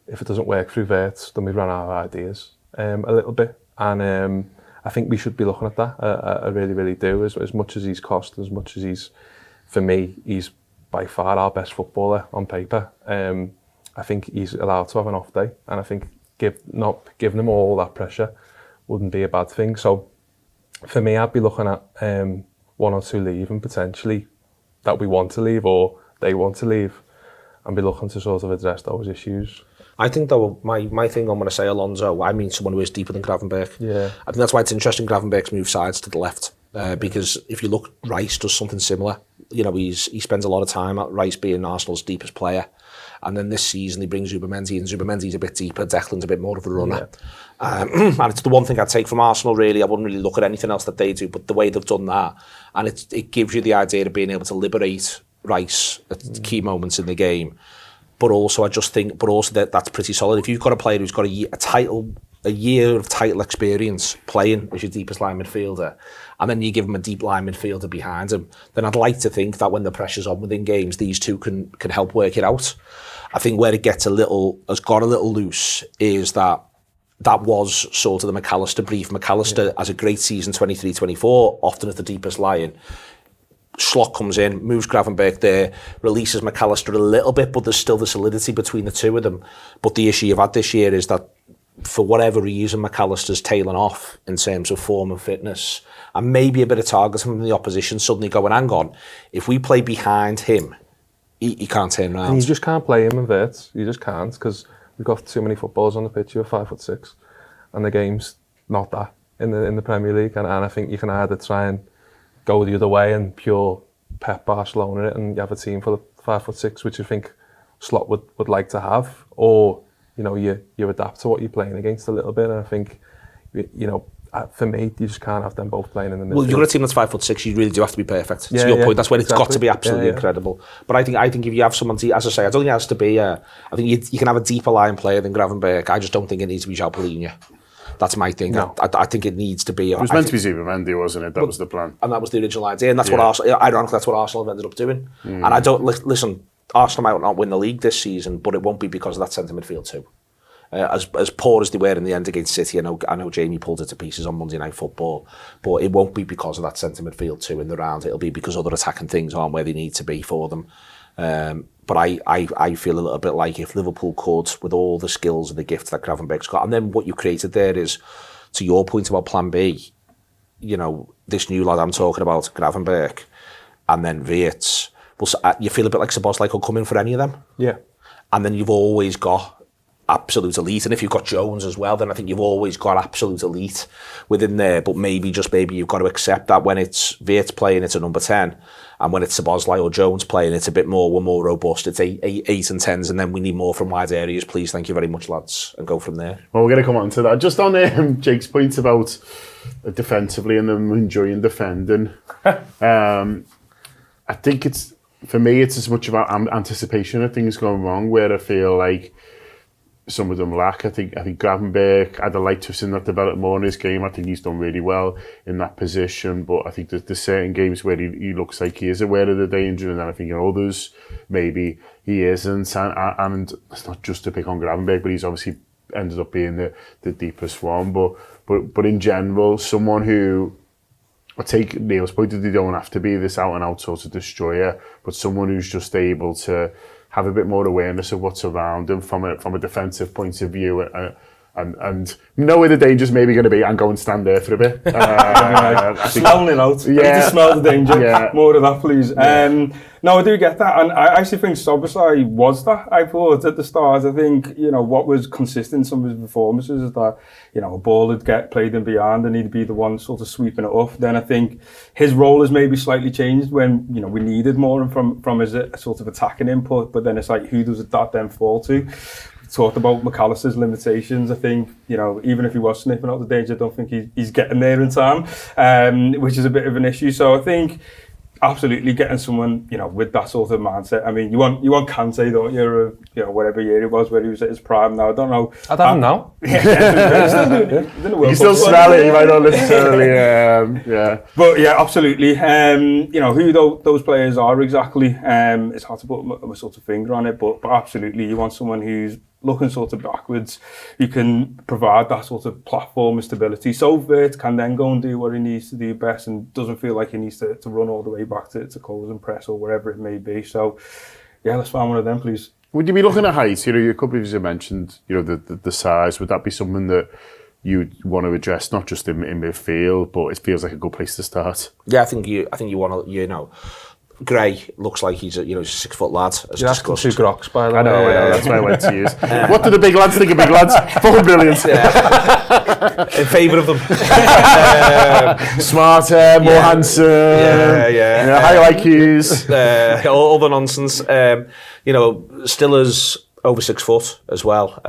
if it doesn't work through Wirtz, then we run out of ideas a little bit. And I think we should be looking at that. I really, really do. As much as he's cost, as much as he's, for me, he's by far our best footballer on paper. I think he's allowed to have an off day, and I think not giving him all that pressure wouldn't be a bad thing. So for me, I'd be looking at one or two leaving potentially that we want to leave or they want to leave, and be looking to sort of address those issues. I think, though, my thing I'm going to say, Alonso, I mean someone who is deeper than Gravenberch. Yeah. I think that's why it's interesting Gravenberch's move sides to the left, because if you look, Rice does something similar. You know, he spends a lot of time at Rice being Arsenal's deepest player. And then this season he brings Zubimendi, and Zubimendi's a bit deeper, Declan's a bit more of a runner. Yeah. And it's the one thing I'd take from Arsenal, really. I wouldn't really look at anything else that they do, but the way they've done that, and it gives you the idea of being able to liberate Rice at key moments in the game. But also, I just think, that's pretty solid. If you've got a player who's got a year of title experience playing as your deepest line midfielder, and then you give him a deep line midfielder behind him, then I'd like to think that when the pressure's on within games, these two can help work it out. I think where it has got a little loose is that was sort of the McAllister brief. McAllister has a great season 23-24, often at the deepest line. Slot comes in, moves Gravenberch there, releases McAllister a little bit, but there's still the solidity between the two of them. But the issue you've had this year is that, for whatever reason, McAllister's tailing off in terms of form and fitness, and maybe a bit of targeting from the opposition, suddenly going, hang on, if we play behind him, he can't turn around. And you just can't play him in Wirtz. You just can't, because we've got too many footballers on the pitch. You're 5'6", and the game's not that in the Premier League. And I think you can either try and go the other way and pure Pep Barcelona it, and you have a team full of 5'6", which I think Slot would like to have, or you know, you adapt to what you're playing against a little bit. And I think, you know, for me, you just can't have them both playing in the middle. Well, you've got a team that's 5'6", you really do have to be perfect. To your point, that's when it's got to be absolutely incredible. But I think if you have someone, as I say, I don't think it has to be. I think you can have a deeper line player than Gravenberch. I just don't think it needs to be João Palhinha. That's my thing. No. I think it needs to be. It was meant to be Zubimendi, wasn't it? That was the plan, and that was the original idea. And that's what Arsenal. Ironically, that's what Arsenal have ended up doing. And I don't listen. Arsenal might not win the league this season, but it won't be because of that centre midfield too. As poor as they were in the end against City, I know Jamie pulled it to pieces on Monday Night Football, but it won't be because of that centre midfield too in the round. It'll be because other attacking things aren't where they need to be for them. But I feel a little bit like if Liverpool could, with all the skills and the gifts that Gravenberch's got, and then what you created there is, to your point about Plan B, you know, this new lad I'm talking about, Gravenberch, and then Wirtz. Well, you feel a bit like Szoboszlai could come in for any of them. Yeah. And then you've always got absolute elite, and if you've got Jones as well, then I think you've always got absolute elite within there. But maybe you've got to accept that when it's Wirtz playing, it's a number 10, and when it's Szoboszlai or Jones playing, it's a bit more, we're more robust. It's 8 and 10s, and then we need more from wide areas, please. Thank you very much, lads, and go from there. Well, we're going to come on to that. Just on Jake's point about defensively and them enjoying defending, I think for me, it's as much about anticipation of things going wrong, where I feel like some of them lack. I think Gravenberch, I'd have liked to have seen that develop more in his game. I think he's done really well in that position, but I think there's certain games where he looks like he is aware of the danger, and then I think in others maybe he isn't. And it's not just to pick on Gravenberch, but he's obviously ended up being the deepest one. But in general, someone who I take Neil's point that they don't have to be this out-and-out sort of destroyer, but someone who's just able to have a bit more awareness of what's around them from a defensive point of view, and know where the danger's maybe going to be and go and stand there for a bit. Smelling it out. Yeah. I need to smell the danger. Yeah. More of that, please. Yeah. No, I do get that, and I actually think Szoboszlai was that. I thought at the start, I think, what was consistent in some of his performances is that, a ball would get played in behind and he'd be the one sort of sweeping it off. Then I think his role has maybe slightly changed when, we needed more from his sort of attacking input, but then it's like, who does that then fall to? Talked about McAllister's limitations. I think, even if he was sniffing out the danger, I don't think he's getting there in time, which is a bit of an issue. So I think absolutely getting someone, with that sort of mindset. I mean, you want Kante, don't you? Whatever year it was where he was at his prime. Now I don't know. I don't know. You still smell it. You might not necessarily. Yeah. But yeah, absolutely. Who those players are exactly. It's hard to put a sort of finger on it, but absolutely, you want someone who's looking sort of backwards, who can provide that sort of platform of stability. So Vert can then go and do what he needs to do best and doesn't feel like he needs to run all the way back to close and press or wherever it may be. So, yeah, let's find one of them, please. Would you be looking at height? A couple of you mentioned, the size. Would that be something that you want to address, not just in midfield, but it feels like a good place to start? Yeah, I think you want to, Gray looks like he's a 6 foot lad. You're asking 2 groks, by the way. I know, that's what I went to use. What do the big lads think of big lads? Fucking brilliant. In favour of them. Smarter, more handsome. Higher IQs. All the nonsense. Still is over 6 foot as well.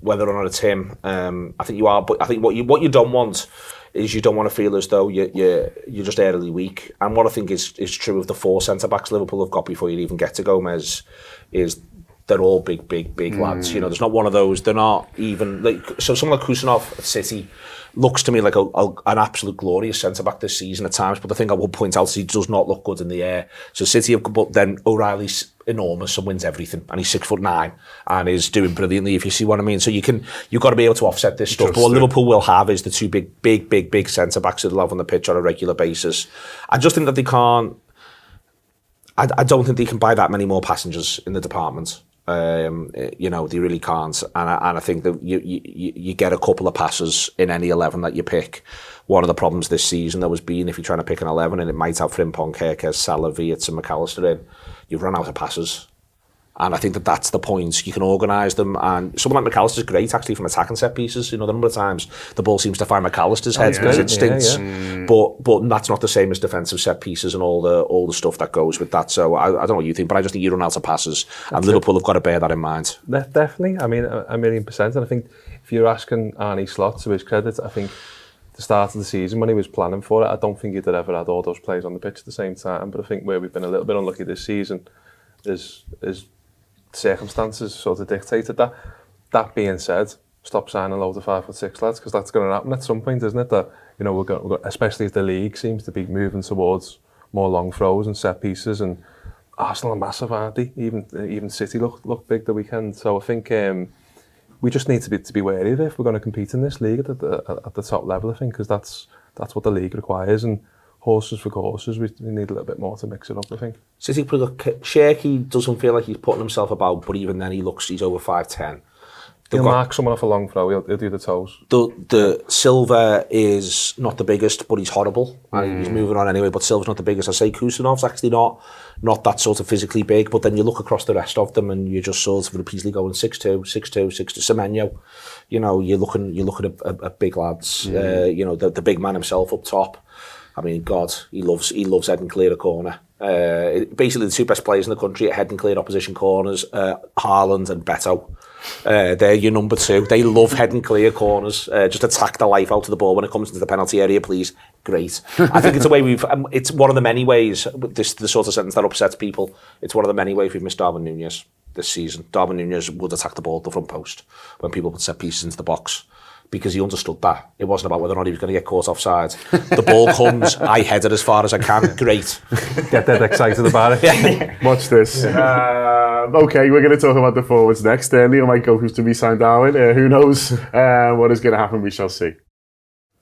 Whether or not it's him, I think you are. But I think what you don't want is you don't want to feel as though you're just airily weak. And what I think is true of the 4 centre-backs Liverpool have got before you even get to Gomez is they're all big lads. There's not one of those. They're not even... So someone like Kusanov at City looks to me like an absolute glorious centre-back this season at times, but the thing I will point out is he does not look good in the air. So City have... But then O'Reilly's enormous and wins everything, and he's 6'9" and is doing brilliantly, if you see what I mean. So you've got to be able to offset this stuff. But what Liverpool will have is the 2 big centre-backs that they'll have on the pitch on a regular basis. I just think that they can't... I don't think they can buy that many more passengers in the department. They really can't, and I think that you get a couple of passes in any 11 that you pick. One of the problems this season there was being, if you're trying to pick an 11 and it might have Frimpong, Kerkez, Salah, Wirtz and McAllister in, you've run out of passes. And I think that that's the point. You can organise them, and someone like McAllister's great actually from attacking set pieces. The number of times the ball seems to find McAllister's head because it stinks. But that's not the same as defensive set pieces and all the stuff that goes with that. So I don't know what you think, but I just think you run out of passes, and Liverpool have got to bear that in mind. Definitely. I mean, 1,000,000%. And I think if you're asking Arne Slot, to his credit, I think the start of the season when he was planning for it, I don't think he'd ever had all those players on the pitch at the same time. But I think where we've been a little bit unlucky this season is circumstances sort of dictated that. That being said, stop signing loads of 5'6" lads, because that's going to happen at some point, isn't it? That we're going, especially as the league seems to be moving towards more long throws and set pieces, and Arsenal are massive, aren't they? Even City look big the weekend. So I think we just need to be wary of it if we're going to compete in this league at the top level. I think because that's what the league requires, and horses for courses, we need a little bit more to mix it up, I think. City Cherky doesn't feel like he's putting himself about, but even then he's over 5'10". He'll mark someone off a long throw, he'll do the toes. The Silva is not the biggest, but he's horrible. And he's moving on anyway, but Silva's not the biggest. I say Kusanov's actually not that sort of physically big, but then you look across the rest of them and you're just sort of repeatedly going 6'2", 6'2", 6'2". Semenyo, you're looking at big lads. The big man himself up top. I mean, God, he loves heading clear a corner. Basically, the 2 best players in the country at heading clear opposition corners, Haaland and Beto. They're your number 2. They love heading clear corners. Just attack the life out of the ball when it comes into the penalty area, please. Great. I think it's a way it's one of the many ways, the sort of sentence that upsets people, it's one of the many ways we've missed Darwin Núñez this season. Darwin Núñez would attack the ball at the front post when people put set pieces into the box, because he understood that. It wasn't about whether or not he was going to get caught offside. The ball comes, I head it as far as I can. Great. Get that excited about it. Watch this. Okay, we're going to talk about the forwards next. Neil might go to be signed Darwin. Who knows what is going to happen? We shall see.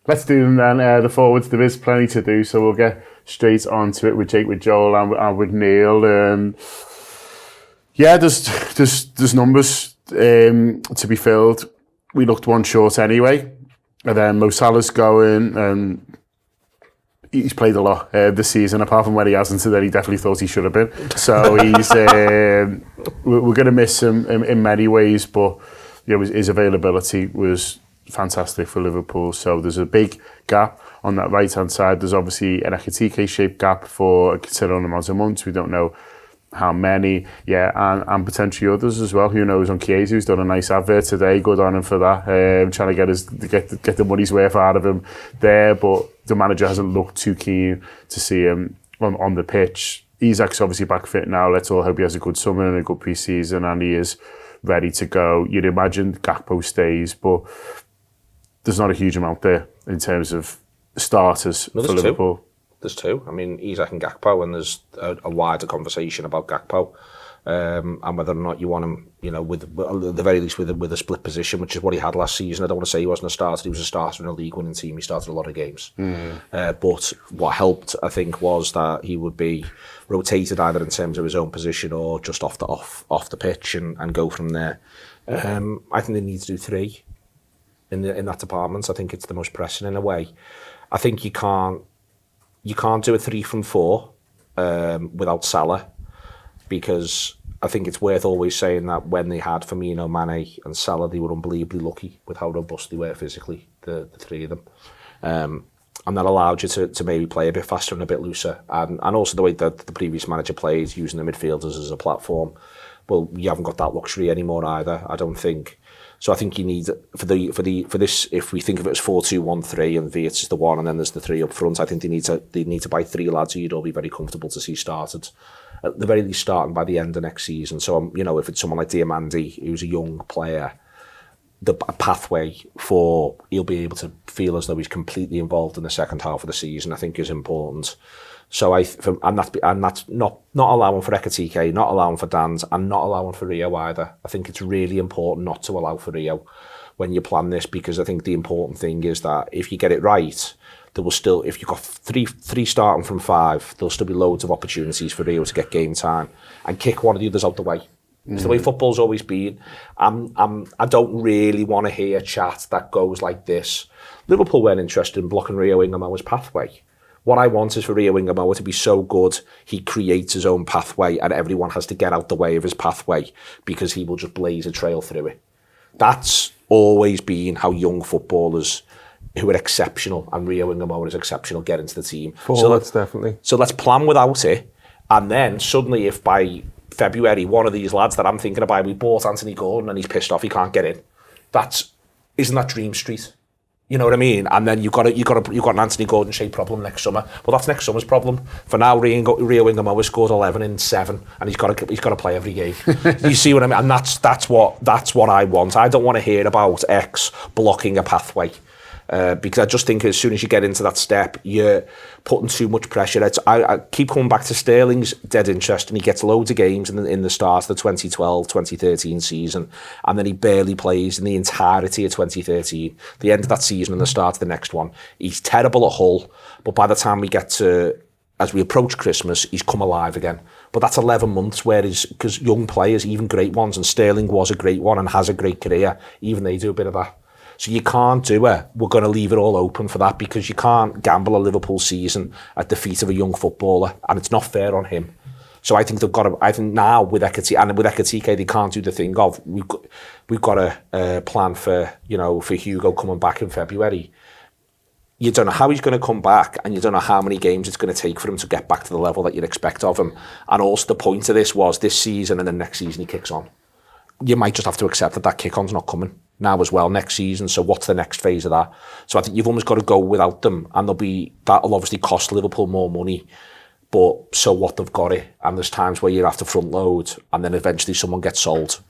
Let's do them then. The forwards, there is plenty to do, so we'll get straight on to it with Jake, with Joel, and with Neil. Yeah, there's numbers to be filled. We looked one short anyway, and then Mo Salah's going, and he's played a lot this season, apart from when he hasn't, so then he definitely thought he should have been. So he's we're going to miss him in many ways, but you know, his availability was fantastic for Liverpool. So there's a big gap on that right-hand side. There's obviously an Ekitike-shaped gap for a considerable amount of months. We don't know how many, and potentially others as well. Who knows on Chiesa, who's done a nice advert today. Good on him for that. Trying to get the money's worth out of him there, but the manager hasn't looked too keen to see him on the pitch. Isak's obviously back fit now. Let's all hope he has a good summer and a good pre-season, and he is ready to go. You'd imagine Gakpo stays, but there's not a huge amount there in terms of starters for Liverpool. There's two. I mean, Isak and Gakpo, and there's a wider conversation about Gakpo and whether or not you want him, you know, with at the very least with a split position, which is what he had last season. I don't want to say he wasn't a starter. He was a starter in a league-winning team. He started a lot of games. But what helped, I think, was that he would be rotated either in terms of his own position or just off the pitch and go from there. I think they need to do three in that department. I think it's the most pressing in a way. I think you can't do a 3 from 4 without Salah, because I think it's worth always saying that when they had Firmino, Mane and Salah, they were unbelievably lucky with how robust they were physically, the three of them. And that allowed you to maybe play a bit faster and a bit looser. And also the way that the previous manager played, using the midfielders as a platform. Well, you haven't got that luxury anymore either, I don't think. So I think you need for this, if we think of it as 4-2-1-3 and Wirtz is the one and then there's the three up front, I think they need to buy 3 lads who you'd all be very comfortable to see started, at the very least starting by the end of next season. So you know, if it's someone like Diamandi, who's a young player, the pathway for he'll be able to feel as though he's completely involved in the second half of the season, I think is important. So and that's not allowing for Ekitike, not allowing for Dans, and not allowing for Rio either. I think it's really important not to allow for Rio when you plan this, because I think the important thing is that if you get it right, there will still, if you've got three starting from 5, there'll still be loads of opportunities for Rio to get game time and kick one of the others out the way. It's the way football's always been. I don't really want to hear chat that goes like this. Liverpool weren't interested in blocking Rio Ingamoa's pathway. What I want is for Rio Ingamoa to be so good, he creates his own pathway and everyone has to get out the way of his pathway because he will just blaze a trail through it. That's always been how young footballers who are exceptional, and Rio Ingamoa is exceptional, get into the team. Forwards, definitely. So let's plan without it, and then suddenly if by February one of these lads that I'm thinking about, we bought Anthony Gordon and he's pissed off he can't get in, isn't that Dream Street? You know what I mean? And then you've got an Anthony Gordon shaped problem next summer. Well, that's next summer's problem. For now, Rio Ingamoa scored 11 in 7, and he's got to play every game. You see what I mean? And that's what I want. I don't want to hear about X blocking a pathway. Because I just think as soon as you get into that step, you're putting too much pressure. I keep coming back to Sterling's dead interest, and he gets loads of games in the start of the 2012-2013 season, and then he barely plays in the entirety of 2013. The end of that season and the start of the next one, he's terrible at Hull, but by the time we get to, as we approach Christmas, he's come alive again. But that's 11 months, because young players, even great ones, and Sterling was a great one and has a great career, even they do a bit of that. So you can't do it. We're going to leave it all open for that, because you can't gamble a Liverpool season at the feet of a young footballer, and it's not fair on him. So I think they've got to. I think now with Ekitike, they can't do the thing of we've got a plan for Hugo coming back in February. You don't know how he's going to come back, and you don't know how many games it's going to take for him to get back to the level that you'd expect of him. And also the point of this was this season, and then next season he kicks on. You might just have to accept that kick-on's not coming now as well next season. So what's the next phase of that? So I think you've almost got to go without them, and that'll obviously cost Liverpool more money, but so what, they've got it. And there's times where you have to front load, and then eventually someone gets sold,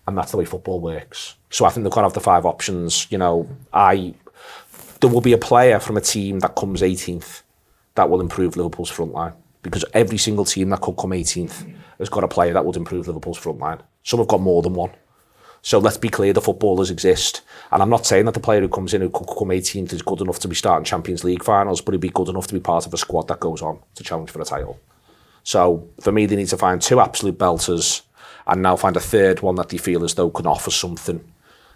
and that's the way football works. So I think they've got to have the 5 options. There will be a player from a team that comes 18th that will improve Liverpool's front line, because every single team that could come 18th has got a player that would improve Liverpool's front line. Some have got more than one. So let's be clear, the footballers exist. And I'm not saying that the player who comes in who could come 18th is good enough to be starting Champions League finals, but he'd be good enough to be part of a squad that goes on to challenge for a title. So for me, they need to find 2 absolute belters and now find a third one that they feel as though can offer something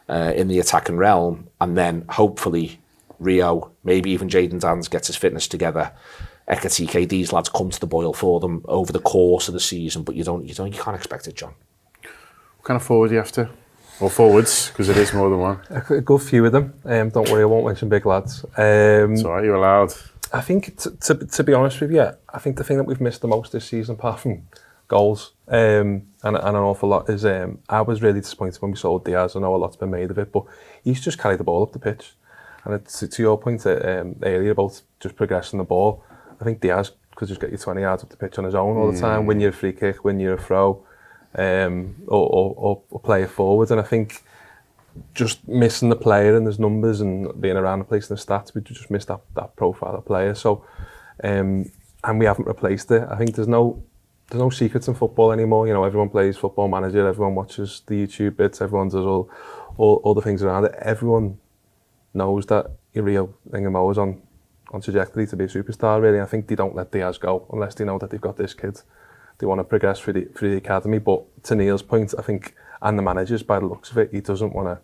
in the attacking realm. And then hopefully Rio, maybe even Jadon Danns gets his fitness together. Ekitike, these lads come to the boil for them over the course of the season, but you can't expect it, John. What kind of forward do you have to? Or forwards, because it is more than one. A good few of them. Don't worry, I won't mention big lads. It's all right, you're allowed. I think, to be honest with you, I think the thing that we've missed the most this season, apart from goals, and an awful lot, is I was really disappointed when we sold Diaz. I know a lot's been made of it, but he's just carried the ball up the pitch. And it's, to your point earlier about just progressing the ball, I think Diaz could just get you 20 yards up the pitch on his own all the time, win you a free kick, win you a throw, or play it forward. And I think just missing the player and his numbers and being around the place and the stats, we just missed that profile of player. So, and we haven't replaced it. I think there's no secrets in football anymore. You know, everyone plays Football Manager, everyone watches the YouTube bits, everyone does all the things around it. Everyone knows that Rio Ingamo is on trajectory to be a superstar, really. I think they don't let Diaz go unless they know that they've got this kid. They want to progress through the academy. But to Neil's point, I think, and the managers, by the looks of it, he doesn't want to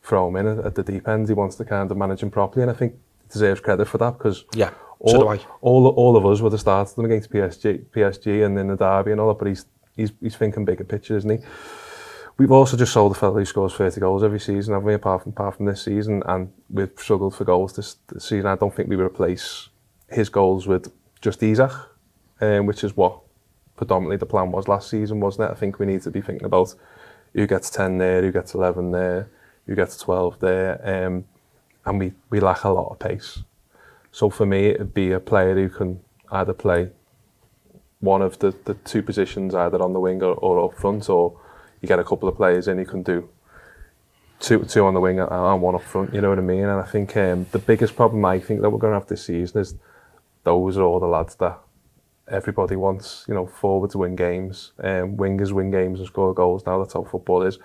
throw him in at the deep end. He wants to kind of manage him properly, and I think he deserves credit for that, because all of us would have started them against PSG and in the derby and all that. But he's thinking bigger picture, isn't he? We've also just sold a fellow who scores 30 goals every season, haven't we, apart from this season, and we've struggled for goals this season. I don't think we replace his goals with just Isak, which is what predominantly the plan was last season, wasn't it? I think we need to be thinking about who gets 10 there, who gets 11 there, who gets 12 there, and we lack a lot of pace. So for me, it'd be a player who can either play one of the 2 positions, either on the wing or up front, or you get a couple of players in, you can do two on the wing and 1 up front, you know what I mean? And I think the biggest problem I think that we're going to have this season is those are all the lads that everybody wants, you know, forwards win games, wingers win games and score goals. Now that's how football is.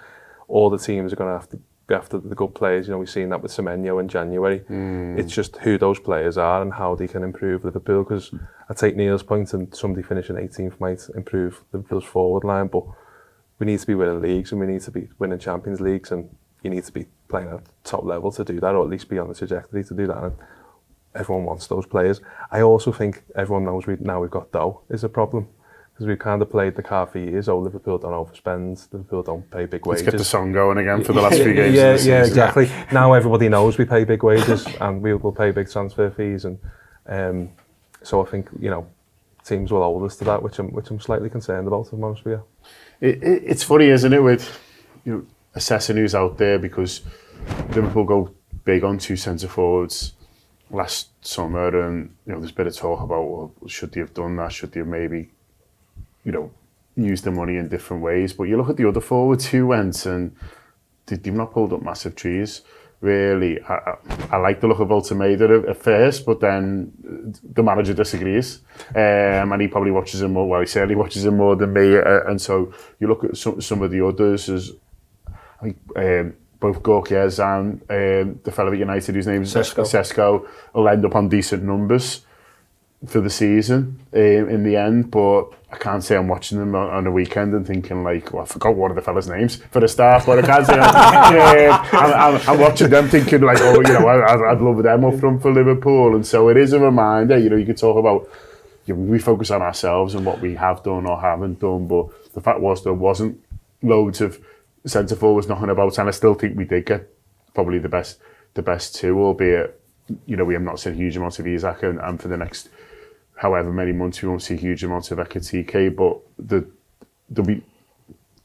All the teams are going to have to be after the good players. You know, we've seen that with Semenyo in January. It's just who those players are and how they can improve Liverpool, because I take Neil's point, and somebody finishing 18th might improve Liverpool's forward line, but we need to be winning leagues and we need to be winning Champions Leagues, and you need to be playing at top level to do that, or at least be on the trajectory to do that. And everyone wants those players. I also think everyone knows we've got TAW is a problem, because we've kind of played the card for years. Liverpool don't overspend, Liverpool don't pay big wages. Let's get the song going again for the last few games. Yeah, exactly. Now everybody knows we pay big wages and we will pay big transfer fees, and so I think, you know, teams will hold us to that, which I'm slightly concerned about, if I'm honest with you. It's funny, isn't it, with, you know, assessing who's out there, because Liverpool go big on 2 centre forwards last summer, and, you know, there's a bit of talk about, well, should they have done that? Should they have maybe, you know, used the money in different ways? But you look at the other forwards who went, and they've not pulled up massive trees. Really, I like the look of Almeida at first, but then the manager disagrees, and he probably watches him more. Well, he certainly watches him more than me, and so you look at some of the others, as I think both Gorkiez and the fellow at United whose name is Sesko will end up on decent numbers for the season in the end, but I can't say I'm watching them on a weekend and thinking like, well, I forgot one of the fellas' names for the start, but I can't say I'm watching them thinking like, oh, you know, I'd love them up front for Liverpool. And so it is a reminder, you know, you could talk about, you know, we focus on ourselves and what we have done or haven't done, but the fact was there wasn't loads of centre forwards knocking about, and I still think we did get probably the best 2, albeit, you know, we have not seen huge amounts of Isak, and for the next however many months we won't see huge amounts of Ekitike, but there'll be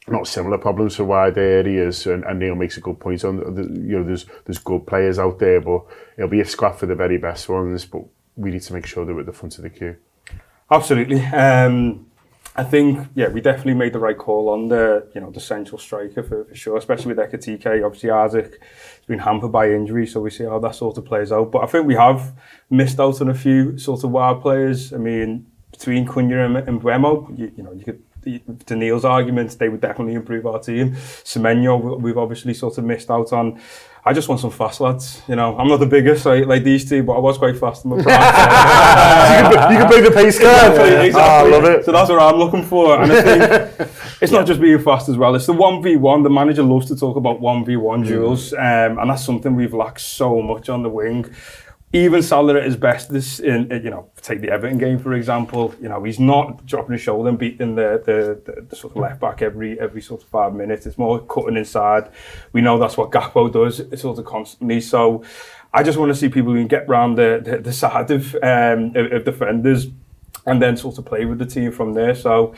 not similar problems for wide areas, and Neil makes a good point on you know, there's good players out there, but it'll be a scrap for the very best ones, but we need to make sure they're at the front of the queue. Absolutely. I think, yeah, we definitely made the right call on the central striker for sure, especially with Ekitike. Obviously, Isaac has been hampered by injury, so we see how that sort of plays out. But I think we have missed out on a few sort of wild players. I mean, between Cunha and Mbeumo, you to Neil's arguments, they would definitely improve our team. Semenyo, we've obviously sort of missed out on. I just want some fast lads. You know, I'm not the biggest like these two, but I was quite fast in my prime. You can play the pace card. Exactly. Oh, I love it. So that's what I'm looking for. And I think it's not just being fast as well. It's the 1v1. The manager loves to talk about 1v1 duels, and that's something we've lacked so much on the wing. Even Salah at his best, take the Everton game for example. You know, he's not dropping his shoulder and beating the sort of left back every sort of 5 minutes. It's more cutting inside. We know that's what Gakpo does. It's sort of constantly. So I just want to see people who can get round the side of defenders and then sort of play with the team from there. So.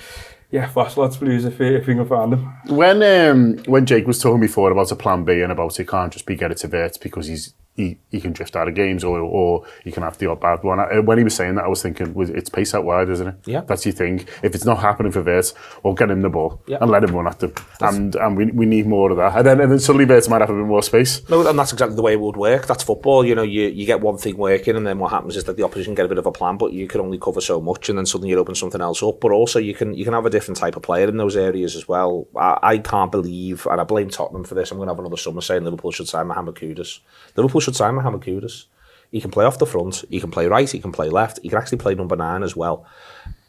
Yeah, fast lads, please, if you can find them. When Jake was talking before about a plan B and about it can't just be get it to Verts because he can drift out of games or he can have the odd bad one. When he was saying that, I was thinking, it's pace out wide, isn't it? Yeah. That's your thing. If it's not happening for Verts, well, get him the ball and let him run at them. And we need more of that. And then suddenly Verts might have a bit more space. No, and that's exactly the way it would work. That's football. You know, you get one thing working and then what happens is that the opposition get a bit of a plan, but you can only cover so much and then suddenly you open something else up. But also you can have a different type of player in those areas as well. I can't believe, and I blame Tottenham for this, I'm going to have another summer saying Liverpool should sign Mohamed Kudus. Liverpool should sign Mohamed Kudus. He can play off the front, he can play right, he can play left, he can actually play number 9 as well.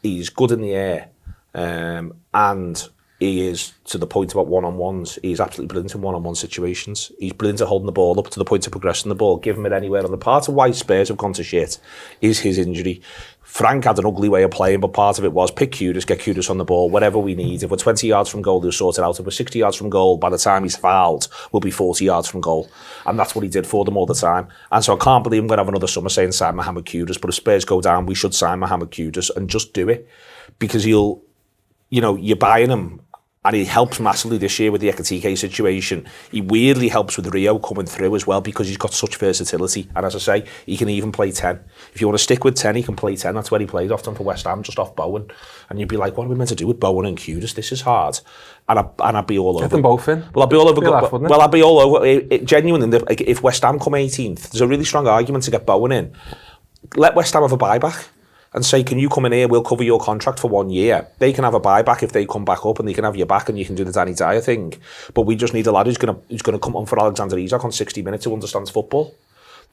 He's good in the air, and he is, to the point about one-on-ones, he's absolutely brilliant in one-on-one situations. He's brilliant at holding the ball up to the point of progressing the ball, give him it anywhere. And the part of why Spurs have gone to shit is his injury. Frank had an ugly way of playing, but part of it was pick Kudus, get Kudus on the ball, whatever we need. If we're 20 yards from goal, he'll sort it out. If we're 60 yards from goal, by the time he's fouled, we'll be 40 yards from goal. And that's what he did for them all the time. And so I can't believe I'm going to have another summer saying sign Mohamed Kudus, but if Spurs go down, we should sign Mohamed Kudus and just do it. Because you're buying him. And he helps massively this year with the Ekitike situation. He weirdly helps with Rio coming through as well because he's got such versatility. And as I say, he can even play 10. If you want to stick with 10, he can play 10. That's where he played often for West Ham, just off Bowen. And you'd be like, what are we meant to do with Bowen and Kudus? This is hard. And I'd be all over. Get them both in. Well, I'd be all over. I'd be all over. Genuinely, if West Ham come 18th, there's a really strong argument to get Bowen in. Let West Ham have a buyback. And say, can you come in here, we'll cover your contract for 1 year. They can have a buyback if they come back up and they can have your back and you can do the Danny Dyer thing. But we just need a lad who's going to come on for Alexander Isak on 60 minutes who understands football.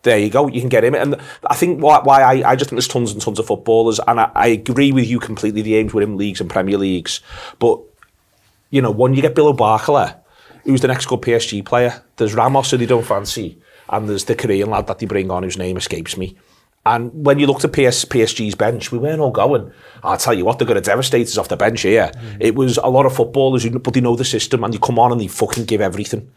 There you go, you can get him. And I think why I just think there's tons and tons of footballers, and I agree with you completely, the aims within leagues and Premier Leagues. But, you know, when you get Bilal Barkala, who's the next good PSG player, there's Ramos who they don't fancy, and there's the Korean lad that they bring on whose name escapes me. And when you looked at PSG's bench, we weren't all going, I'll tell you what, they're going to devastate us off the bench here. It was a lot of footballers, but they know the system and they come on and they fucking give everything.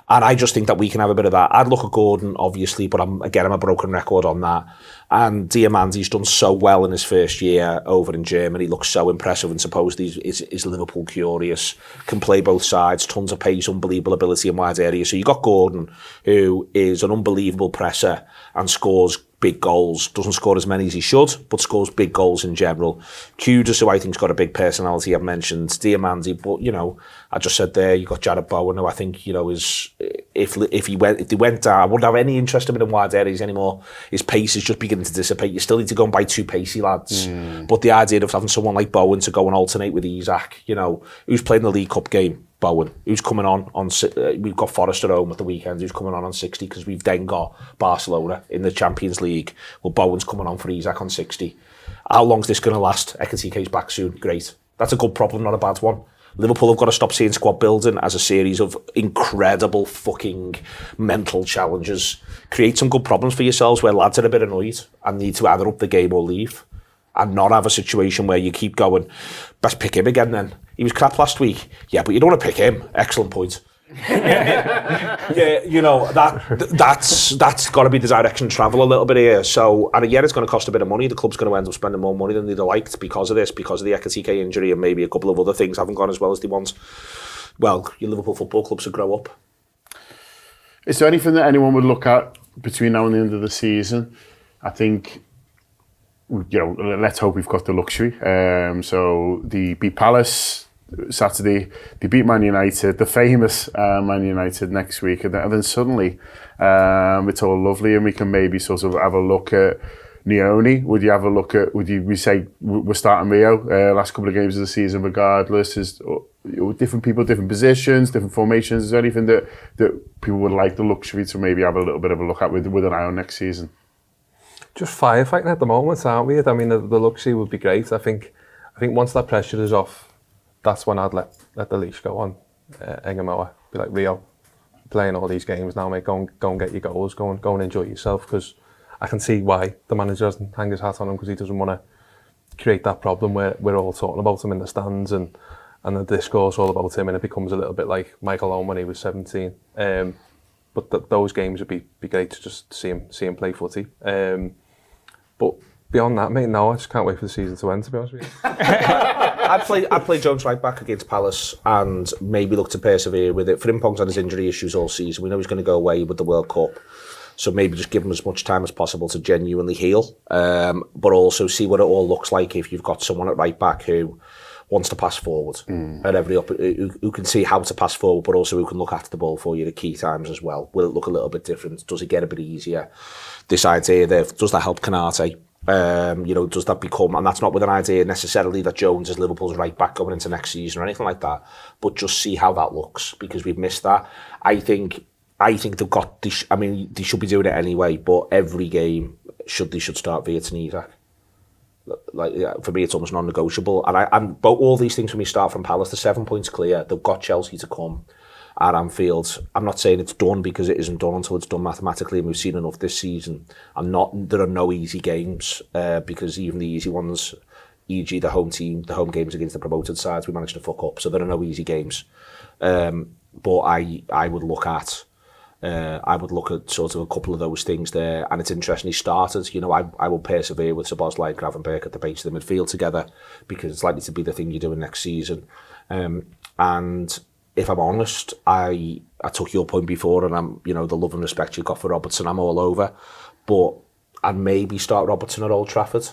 And I just think that we can have a bit of that. I'd look at Gordon, obviously, but I'm a broken record on that. And Diamante's done so well in his first year over in Germany, looks so impressive, and supposedly is Liverpool curious, can play both sides, tons of pace, unbelievable ability in wide areas. So you got Gordon, who is an unbelievable presser and scores big goals, doesn't score as many as he should, but scores big goals in general. Kudus, who I think's got a big personality, I've mentioned, Diamante, but, you know, I just said there, you got Jared Bowen, who I think, you know, is, if they went down, I wouldn't have any interest in him in wide areas anymore. His pace is just beginning to dissipate. You still need to go and buy 2 pacey lads. But the idea of having someone like Bowen to go and alternate with Isak, you know, who's playing the League Cup game, Bowen, who's coming on we've got Forest at home at the weekend, who's coming on 60, because we've then got Barcelona in the Champions League. Well, Bowen's coming on for Isak on 60. How long's this going to last? Ekitike's back soon. Great. That's a good problem, not a bad one. Liverpool have got to stop seeing squad building as a series of incredible fucking mental challenges. Create some good problems for yourselves where lads are a bit annoyed and need to either up the game or leave, and not have a situation where you keep going, best pick him again then. He was crap last week. Yeah, but you don't want to pick him. Excellent point. Yeah, you know, that's got to be the direction of travel a little bit here. So, and yeah, it's going to cost a bit of money. The club's going to end up spending more money than they'd have liked because of this, because of the Ekitike injury, and maybe a couple of other things haven't gone as well as they want. Well, your Liverpool football clubs will grow up. Is there anything that anyone would look at between now and the end of the season? I think, you know, let's hope we've got the luxury. So they beat Palace Saturday, they beat Man United, the famous Man United next week, and then suddenly it's all lovely, and we can maybe sort of have a look at Neone? Would you have a look at, we say we're starting Rio, last couple of games of the season regardless? Is different people, different positions, different formations? Is there anything that people would like the luxury to maybe have a little bit of a look at with an eye on next season? Just firefighting at the moment, aren't we? I mean, the luxury would be great. I think once that pressure is off, that's when I'd let the leash go on Engamoa. Be like, Rio, playing all these games now, mate, go and get your goals, go and enjoy yourself, because I can see why the manager doesn't hang his hat on him, because he doesn't want to create that problem where we're all talking about him in the stands and the discourse all about him, and it becomes a little bit like Michael Owen when he was 17. But those games would be great to just see him play footy. But beyond that, mate, no, I just can't wait for the season to end, to be honest with you. I'd play Jones right back against Palace and maybe look to persevere with it. Frimpong's had his injury issues all season. We know he's going to go away with the World Cup. So maybe just give him as much time as possible to genuinely heal. But also see what it all looks like if you've got someone at right back who wants to pass forward at who can see how to pass forward, but also who can look after the ball for you at key times as well. Will it look a little bit different? Does it get a bit easier? This idea there, does that help Canate? Does that become, and that's not with an idea necessarily that Jones is Liverpool's right back going into next season or anything like that, but just see how that looks, because we've missed that. I think they've got, they should be doing it anyway, but every game they should start Vietnam. For me, it's almost non-negotiable. And but all these things for me start from Palace. They're 7 points clear. They've got Chelsea to come at Anfield. I'm not saying it's done, because it isn't done until it's done mathematically, and we've seen enough this season. There are no easy games, because even the easy ones, e.g. the home games against the promoted sides, we managed to fuck up. So there are no easy games. But I would look at sort of a couple of those things there, and it's interesting he started. I will persevere with Szoboszlai and Gravenberch at the base of the midfield together, because it's likely to be the thing you're doing next season. And if I'm honest, I took your point before, and I'm, the love and respect you got for Robertson, I'm all over. But I'd maybe start Robertson at Old Trafford,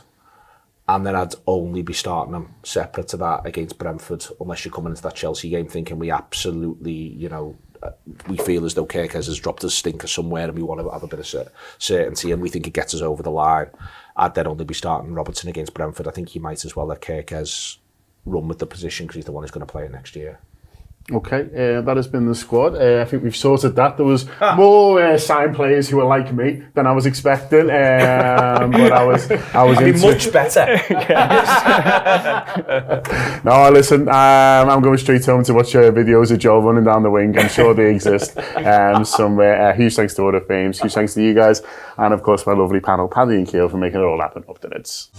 and then I'd only be starting him separate to that against Brentford, unless you're coming into that Chelsea game thinking we absolutely, we feel as though Kerkez has dropped a stinker somewhere and we want to have a bit of certainty and we think it gets us over the line. I'd then only be starting Robertson against Brentford. I think you might as well let Kerkez run with the position, because he's the one who's going to play it next year. Okay, that has been the squad. I think we've sorted that. There was more signed players who were like me than I was expecting, but I was much better. No, listen, I'm going straight home to watch videos of Joe running down the wing. I'm sure they exist somewhere. Huge thanks to Order of Fames, huge thanks to you guys, and of course my lovely panel, Paddy and Keel, for making it all happen. Up to Nids.